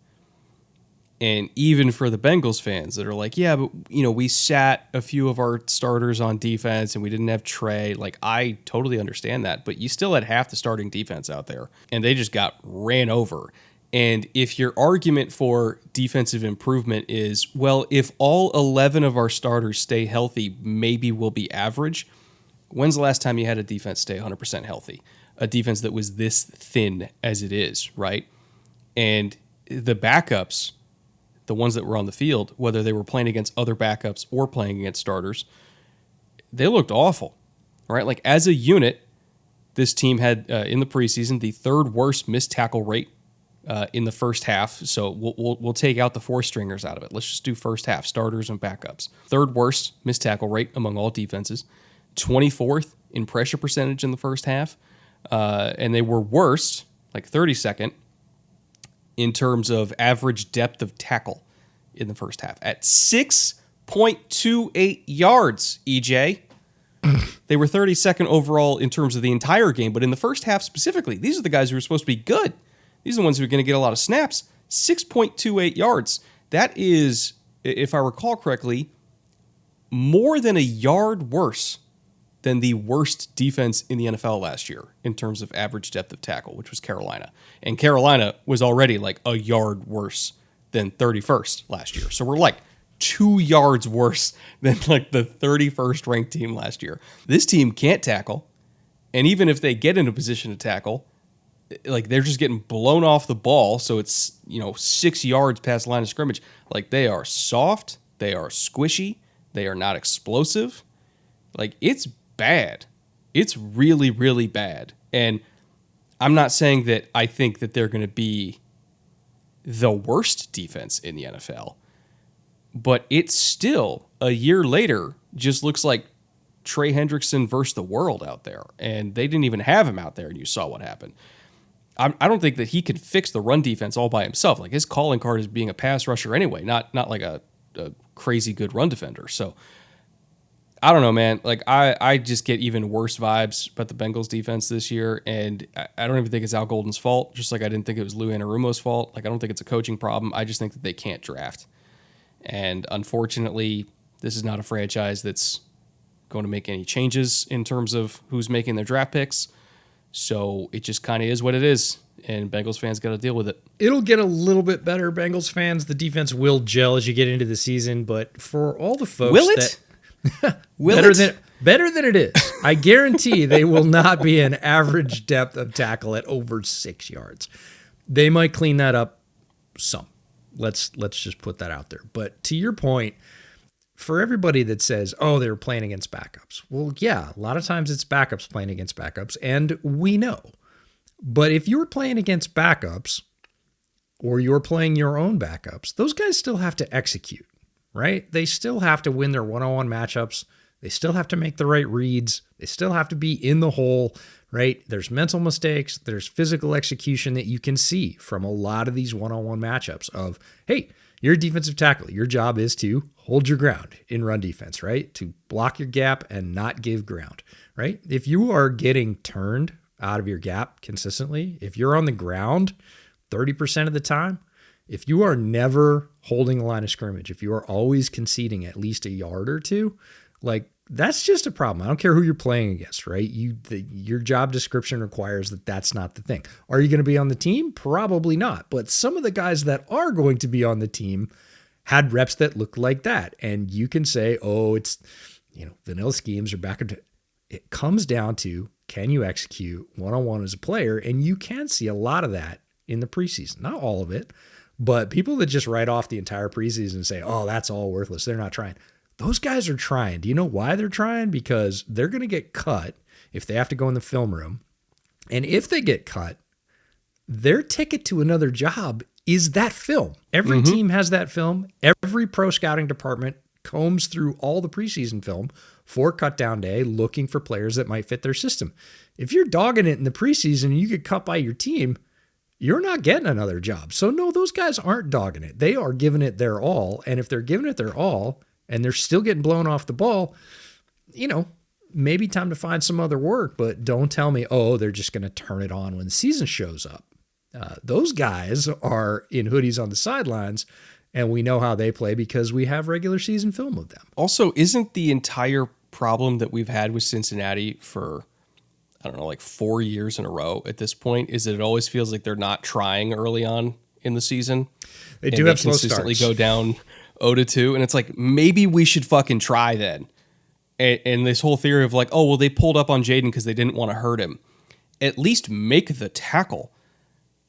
And even for the Bengals fans that are like, yeah, but, we sat a few of our starters on defense and we didn't have Trey. Like, I totally understand that. But you still had half the starting defense out there, and they just got ran over. And if your argument for defensive improvement is, well, if all 11 of our starters stay healthy, maybe we'll be average. When's the last time you had a defense stay 100% healthy? A defense that was this thin as it is, right? And the backups, the ones that were on the field, whether they were playing against other backups or playing against starters, they looked awful, right? Like, as a unit, this team had, in the preseason, the 3rd worst missed tackle rate in the first half. So we'll take out the 4-stringers out of it. Let's just do first half, starters and backups. 3rd worst missed tackle rate among all defenses. 24th in pressure percentage in the first half. And they were worst, like 32nd, in terms of average depth of tackle in the first half at 6.28 yards, EJ. They were 32nd overall in terms of the entire game, but in the first half specifically, these are the guys who are supposed to be good. These are the ones who are going to get a lot of snaps. 6.28 yards. That is, if I recall correctly, more than a yard worse than the worst defense in the NFL last year in terms of average depth of tackle, which was Carolina. And Carolina was already like a yard worse than 31st last year. So we're like 2 yards worse than like the 31st ranked team last year. This team can't tackle. And even if they get in a position to tackle, like, they're just getting blown off the ball. So it's, 6 yards past the line of scrimmage. Like, they are soft. They are squishy. They are not explosive. Like, it's bad. It's really, really bad. And I'm not saying that I think that they're going to be the worst defense in the NFL, but it's still, a year later, just looks like Trey Hendrickson versus the world out there. And they didn't even have him out there, and you saw what happened. I don't think that he could fix the run defense all by himself. Like, his calling card is being a pass rusher anyway, not like a crazy good run defender. So I don't know, man. Like I just get even worse vibes about the Bengals defense this year, and I don't even think it's Al Golden's fault. Just like I didn't think it was Lou Anarumo's fault. Like I don't think it's a coaching problem. I just think that they can't draft, and unfortunately, this is not a franchise that's going to make any changes in terms of who's making their draft picks. So it just kind of is what it is, and Bengals fans got to deal with it. It'll get a little bit better, Bengals fans. The defense will gel as you get into the season, but for all the folks Will it? better than it is, I guarantee they will not be an average depth of tackle at over 6 yards. They might clean that up some. Let's just put that out there. But to your point, for everybody that says, oh, they were playing against backups. Well, yeah, a lot of times it's backups playing against backups, and we know. But if you're playing against backups or you're playing your own backups, those guys still have to execute, right? They still have to win their one-on-one matchups. They still have to make the right reads. They still have to be in the hole, right? There's mental mistakes. There's physical execution that you can see from a lot of these one-on-one matchups of, hey, you're a defensive tackle. Your job is to hold your ground in run defense, right? To block your gap and not give ground, right? If you are getting turned out of your gap consistently, if you're on the ground 30% of the time, if you are never holding a line of scrimmage, if you are always conceding at least a yard or two, like that's just a problem. I don't care who you're playing against, right? Your job description requires that that's not the thing. Are you going to be on the team? Probably not. But some of the guys that are going to be on the team had reps that look like that. And you can say, oh, it's, vanilla schemes are back. It comes down to, can you execute one-on-one as a player? And you can see a lot of that in the preseason. Not all of it, but people that just write off the entire preseason and say, oh, that's all worthless. They're not trying. Those guys are trying. Do you know why they're trying? Because they're going to get cut if they have to go in the film room. And if they get cut, their ticket to another job is that film. Every team has that film. Every pro scouting department combs through all the preseason film for cut down day, looking for players that might fit their system. If you're dogging it in the preseason and you get cut by your team, you're not getting another job. So no, those guys aren't dogging it. They are giving it their all. And if they're giving it their all, and they're still getting blown off the ball, maybe time to find some other work, but don't tell me, oh, they're just going to turn it on when the season shows up. Those guys are in hoodies on the sidelines, and we know how they play because we have regular season film of them. Also, isn't the entire problem that we've had with Cincinnati for, 4 years in a row at this point, is that it always feels like they're not trying early on in the season? They do have slow consistently starts. Go down 0-2, and it's like, maybe we should fucking try then. And this whole theory of like, oh, well, they pulled up on Jaden because they didn't want to hurt him. At least make the tackle.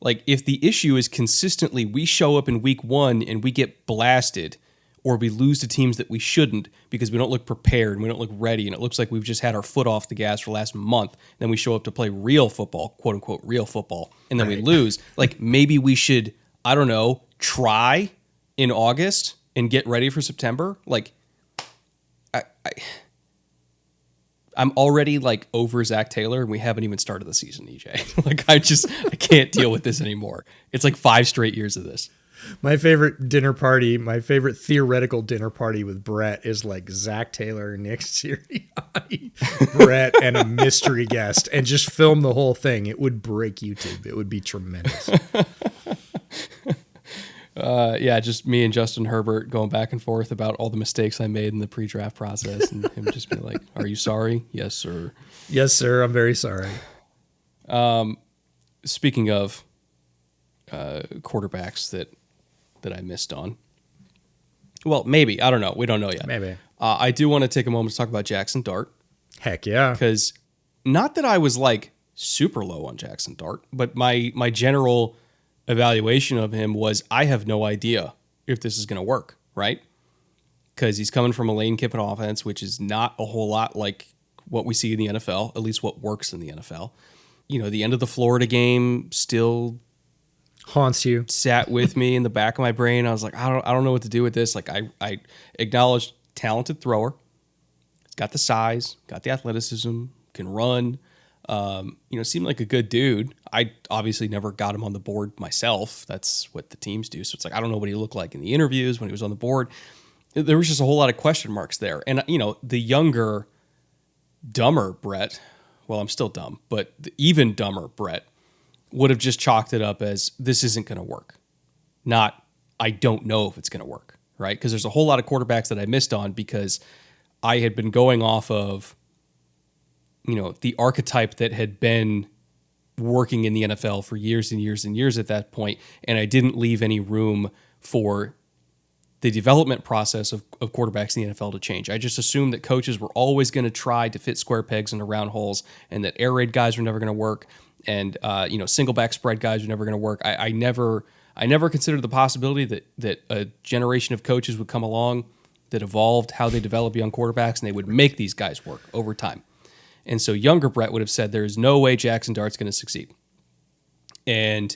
Like, if the issue is consistently we show up in week 1 and we get blasted, or we lose to teams that we shouldn't because we don't look prepared and we don't look ready, and it looks like we've just had our foot off the gas for the last month, then we show up to play real football, quote unquote real football, and then we lose. Like, maybe we should, try in August and get ready for September. Like, I'm already like over Zach Taylor, and we haven't even started the season, EJ. Like, I can't deal with this anymore. It's like 5 straight years of this. My favorite dinner party, my favorite theoretical dinner party with Brett is like Zach Taylor, Nick Sirianni, Brett, and a mystery guest, and just film the whole thing. It would break YouTube. It would be tremendous. Just me and Justin Herbert going back and forth about all the mistakes I made in the pre-draft process, and him just being like, "Are you sorry?" "Yes, sir." "Yes, sir. I'm very sorry." Speaking of quarterbacks that I missed on, well, maybe, I don't know. We don't know yet. Maybe. I do want to take a moment to talk about Jackson Dart. Heck yeah! Because not that I was like super low on Jackson Dart, but my general evaluation of him was, I have no idea if this is going to work, right? Because he's coming from a Lane Kiffin offense, which is not a whole lot like what we see in the NFL, at least what works in the NFL. The end of the Florida game still haunts you. Sat with me in the back of my brain. I was like, I don't know what to do with this. Like, I acknowledge talented thrower. He's got the size, got the athleticism, can run. Seemed like a good dude. I obviously never got him on the board myself. That's what the teams do. So it's like, I don't know what he looked like in the interviews when he was on the board. there was just a whole lot of question marks there. And, the younger, dumber Brett, well, I'm still dumb, but the even dumber Brett would have just chalked it up as this isn't going to work. Not, I don't know if it's going to work, right? Because there's a whole lot of quarterbacks that I missed on because I had been going off of, the archetype that had been working in the NFL for years and years and years at that point, and I didn't leave any room for the development process of quarterbacks in the NFL to change. I just assumed that coaches were always going to try to fit square pegs into round holes, and that air raid guys were never going to work, and single back spread guys were never going to work. I never considered the possibility that a generation of coaches would come along that evolved how they develop young quarterbacks, and they would make these guys work over time. And so younger Brett would have said, there is no way Jackson Dart's going to succeed. And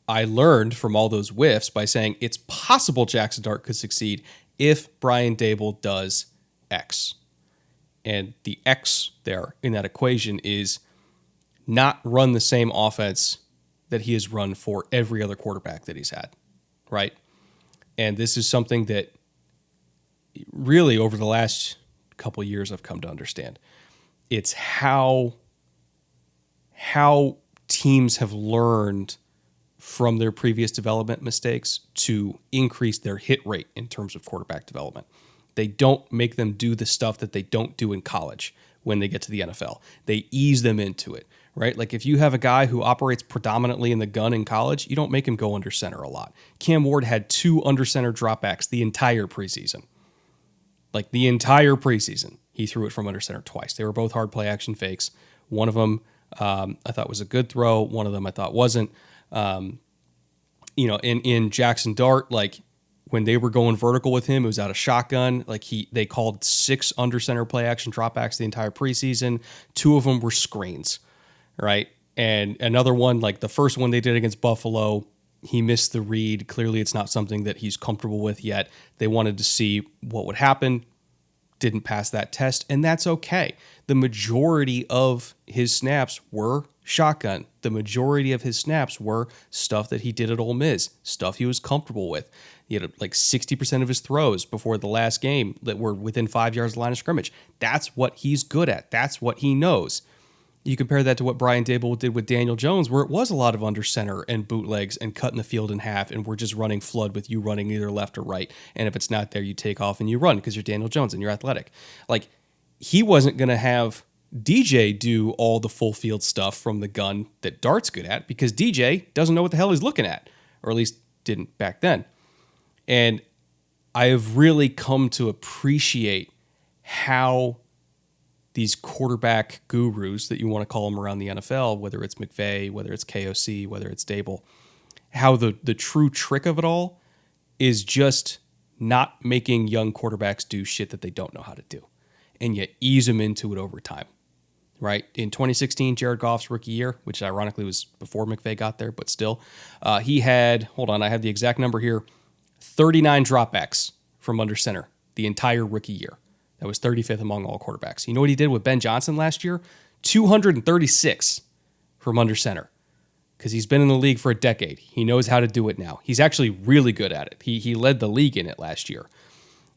I learned from all those whiffs by saying it's possible Jackson Dart could succeed if Brian Daboll does X. And the X there in that equation is not run the same offense that he has run for every other quarterback that he's had, right? And this is something that really over the last couple of years I've come to understand. It's how teams have learned from their previous development mistakes to increase their hit rate in terms of quarterback development. They don't make them do the stuff that they don't do in college when they get to the NFL. They ease them into it, right? Like if you have a guy who operates predominantly in the gun in college, you don't make him go under center a lot. Cam Ward had 2 under center dropbacks the entire preseason. Like the entire preseason, he threw it from under center twice. They were both hard play action fakes. One of them I thought was a good throw. One of them I thought wasn't. In Jackson Dart, like when they were going vertical with him, it was out of shotgun. Like they called 6 under center play action dropbacks the entire preseason. 2 of them were screens, right? And another one, like the first one they did against Buffalo, he missed the read. Clearly, it's not something that he's comfortable with yet. They wanted to see what would happen. Didn't pass that test, and that's okay. The majority of his snaps were shotgun. The majority of his snaps were stuff that he did at Ole Miss, stuff he was comfortable with. He had like 60% of his throws before the last game that were within 5 yards of the line of scrimmage. That's what he's good at. That's what he knows. You compare that to what Brian Daboll did with Daniel Jones, where it was a lot of under center and bootlegs and cutting the field in half, and we're just running flood with you running either left or right. And if it's not there, you take off and you run because you're Daniel Jones and you're athletic. Like, he wasn't going to have DJ do all the full field stuff from the gun that Dart's good at because DJ doesn't know what the hell he's looking at, or at least didn't back then. And I have really come to appreciate how these quarterback gurus that you want to call them around the NFL, whether it's McVay, whether it's KOC, whether it's Daboll, how the true trick of it all is just not making young quarterbacks do shit that they don't know how to do, and yet ease them into it over time, right? In 2016, Jared Goff's rookie year, which ironically was before McVay got there, but still, he had, hold on, I have the exact number here, 39 dropbacks from under center the entire rookie year. That was 35th among all quarterbacks. You know what he did with Ben Johnson last year? 236 from under center because he's been in the league for a decade. He knows how to do it now. He's actually really good at it. He led the league in it last year.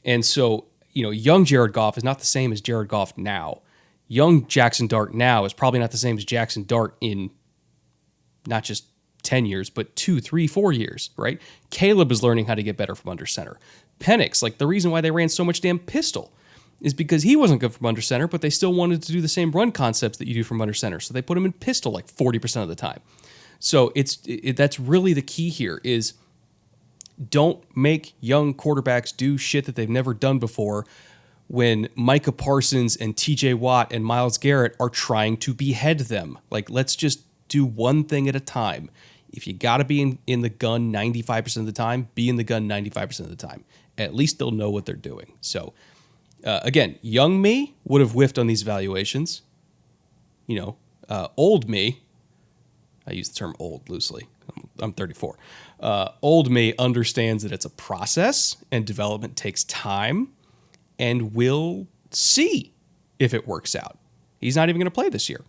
And so, young Jared Goff is not the same as Jared Goff now. Young Jackson Dart now is probably not the same as Jackson Dart in not just 10 years, but 2, 3, 4 years, right? Caleb is learning how to get better from under center. Penix, like the reason why they ran so much damn pistol is because he wasn't good from under center, but they still wanted to do the same run concepts that you do from under center. So they put him in pistol like 40% of the time. So that's really the key here is don't make young quarterbacks do shit that they've never done before when Micah Parsons and TJ Watt and Myles Garrett are trying to behead them. Like, let's just do one thing at a time. If you got to be in the gun 95% of the time, be in the gun 95% of the time. At least they'll know what they're doing. So, again, young me would have whiffed on these valuations. Old me, I use the term old loosely. I'm 34. Old me understands that it's a process and development takes time, and we'll see if it works out. He's not even going to play this year.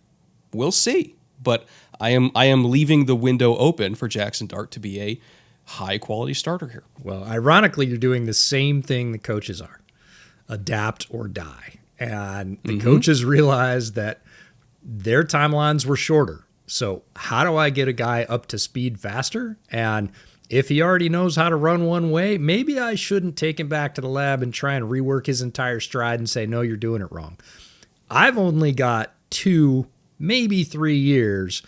We'll see. But I am leaving the window open for Jackson Dart to be high quality starter here. Well, ironically, you're doing the same thing the coaches are. Adapt or die. And the coaches realized that their timelines were shorter. So how do I get a guy up to speed faster? And if he already knows how to run one way, maybe I shouldn't take him back to the lab and try and rework his entire stride and say, no, you're doing it wrong. I've only got 2, maybe 3 years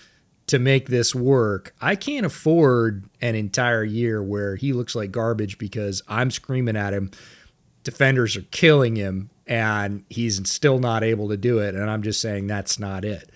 to make this work. I can't afford an entire year where he looks like garbage because I'm screaming at him. Defenders are killing him and he's still not able to do it. And I'm just saying that's not it.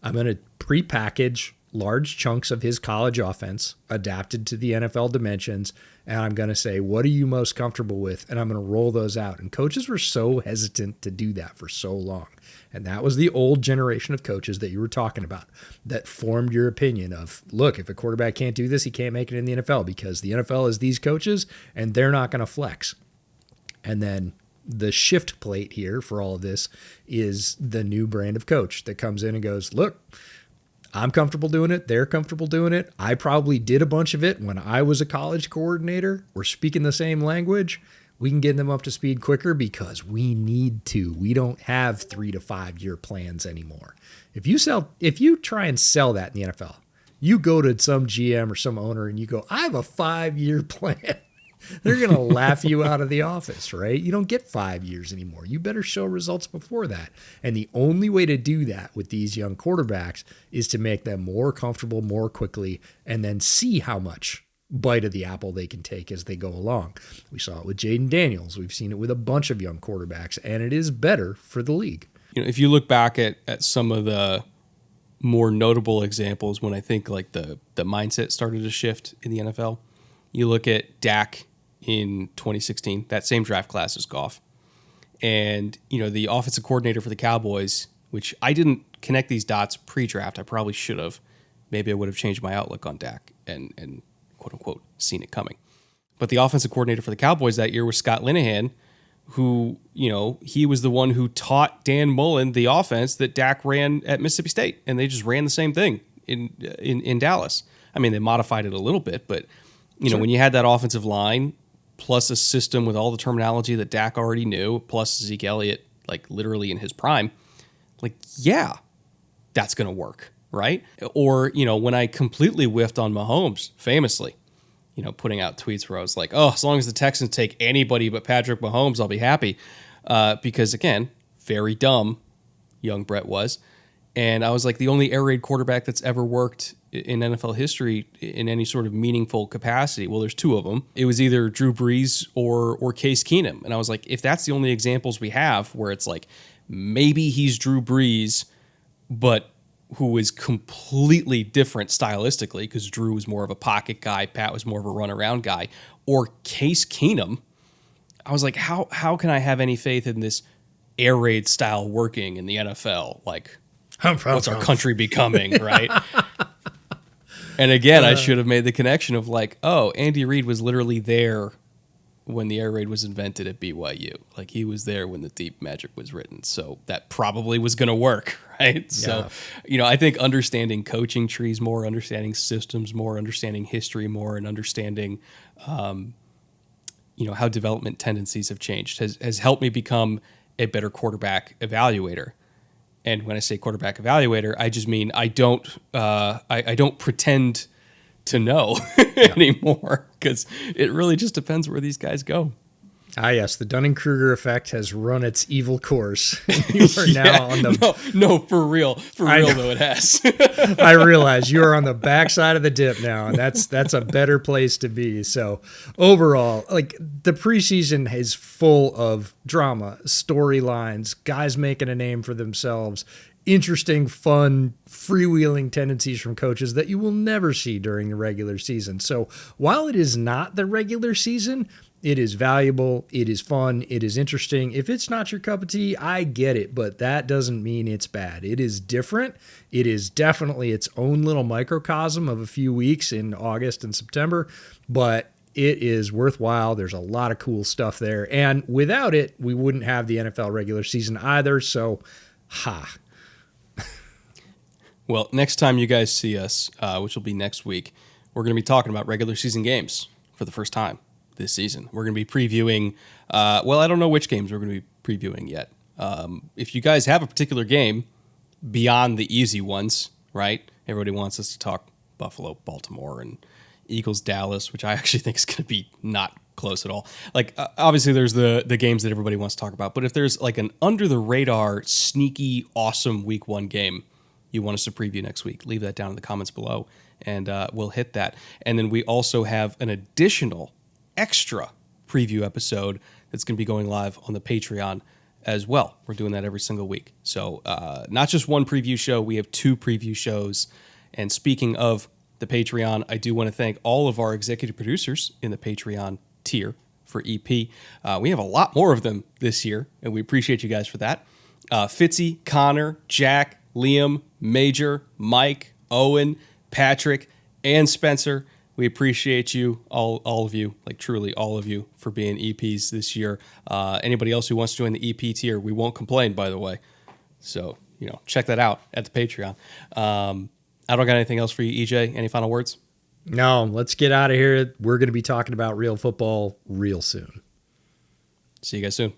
I'm going to prepackage large chunks of his college offense adapted to the NFL dimensions. And I'm going to say, what are you most comfortable with? And I'm going to roll those out. And coaches were so hesitant to do that for so long. And that was the old generation of coaches that you were talking about that formed your opinion of, look, if a quarterback can't do this, he can't make it in the NFL because the NFL is these coaches and they're not going to flex. And then the shift plate here for all of this is the new brand of coach that comes in and goes, look, I'm comfortable doing it. They're comfortable doing it. I probably did a bunch of it when I was a college coordinator. We're speaking the same language. We can get them up to speed quicker because we need to. We don't have 3 to 5 year plans anymore. If you try and sell that in the NFL, you go to some GM or some owner and you go, I have a 5-year plan. They're going to laugh you out of the office, right? You don't get 5 years anymore. You better show results before that. And the only way to do that with these young quarterbacks is to make them more comfortable more quickly and then see how much bite of the apple they can take as they go along. We saw it with Jaden Daniels. We've seen it with a bunch of young quarterbacks, and it is better for the league. You know, if you look back at some of the more notable examples when I think like the mindset started to shift in the NFL, you look at Dak in 2016, that same draft class as Goff. And, you know, the offensive coordinator for the Cowboys, which I didn't connect these dots pre-draft. I probably should have. Maybe I would have changed my outlook on Dak and quote unquote seen it coming. But the offensive coordinator for the Cowboys that year was Scott Linehan, who, you know, he was the one who taught Dan Mullen the offense that Dak ran at Mississippi State. And they just ran the same thing in Dallas. I mean, they modified it a little bit, but, you know, when you had that offensive line plus a system with all the terminology that Dak already knew, plus Zeke Elliott, like literally in his prime, like, yeah, that's going to work, right? Or, you know, when I completely whiffed on Mahomes, famously, you know, putting out tweets where I was like, oh, as long as the Texans take anybody but Patrick Mahomes, I'll be happy. Because, again, very dumb, young Brett was. And I was like, the only air raid quarterback that's ever worked in NFL history in any sort of meaningful capacity. Well, there's 2 of them. It was either Drew Brees or Case Keenum. And I was like, if that's the only examples we have where it's like, maybe he's Drew Brees, but who is completely different stylistically because Drew was more of a pocket guy, Pat was more of a runaround guy, or Case Keenum, I was like, how can I have any faith in this air raid style working in the NFL? Like, what's our country becoming, right? And again, I should have made the connection of like, oh, Andy Reid was literally there when the air raid was invented at BYU. Like, he was there when the deep magic was written. So that probably was going to work, right? Yeah. So, you know, I think understanding coaching trees more, understanding systems more, understanding history more, and understanding, you know, how development tendencies have changed has helped me become a better quarterback evaluator. And when I say quarterback evaluator, I just mean I don't pretend to know anymore because it really just depends where these guys go. Ah, yes, the Dunning-Kruger effect has run its evil course. You are now on the no, for real though it has. I realize you are on the backside of the dip now, and that's a better place to be. So overall, like, the preseason is full of drama, storylines, guys making a name for themselves, interesting, fun, freewheeling tendencies from coaches that you will never see during the regular season. So while it is not the regular season, it is valuable, it is fun, it is interesting. If it's not your cup of tea, I get it, but that doesn't mean it's bad. It is different. It is definitely its own little microcosm of a few weeks in August and September, but it is worthwhile. There's a lot of cool stuff there. And without it, we wouldn't have the NFL regular season either, so Well, next time you guys see us, which will be next week, we're going to be talking about regular season games for the first time this season. We're going to be previewing, I don't know which games we're going to be previewing yet. If you guys have a particular game beyond the easy ones, right? Everybody wants us to talk Buffalo, Baltimore, and Eagles, Dallas, which I actually think is going to be not close at all. Like, obviously, there's the games that everybody wants to talk about, but if there's like an under-the-radar, sneaky, awesome Week 1 game you want us to preview next week, leave that down in the comments below, and we'll hit that. And then we also have an additional extra preview episode that's going to be going live on the Patreon as well. We're doing that every single week. So not just one preview show, we have 2 preview shows. And speaking of the Patreon, I do want to thank all of our executive producers in the Patreon tier for EP. We have a lot more of them this year, and we appreciate you guys for that. Fitzy, Connor, Jack, Liam, Major, Mike, Owen, Patrick, and Spencer. We appreciate you, all of you, like truly all of you, for being EPs this year. Anybody else who wants to join the EP tier, we won't complain, by the way. So, check that out at the Patreon. I don't got anything else for you, EJ. Any final words? No, let's get out of here. We're going to be talking about real football real soon. See you guys soon.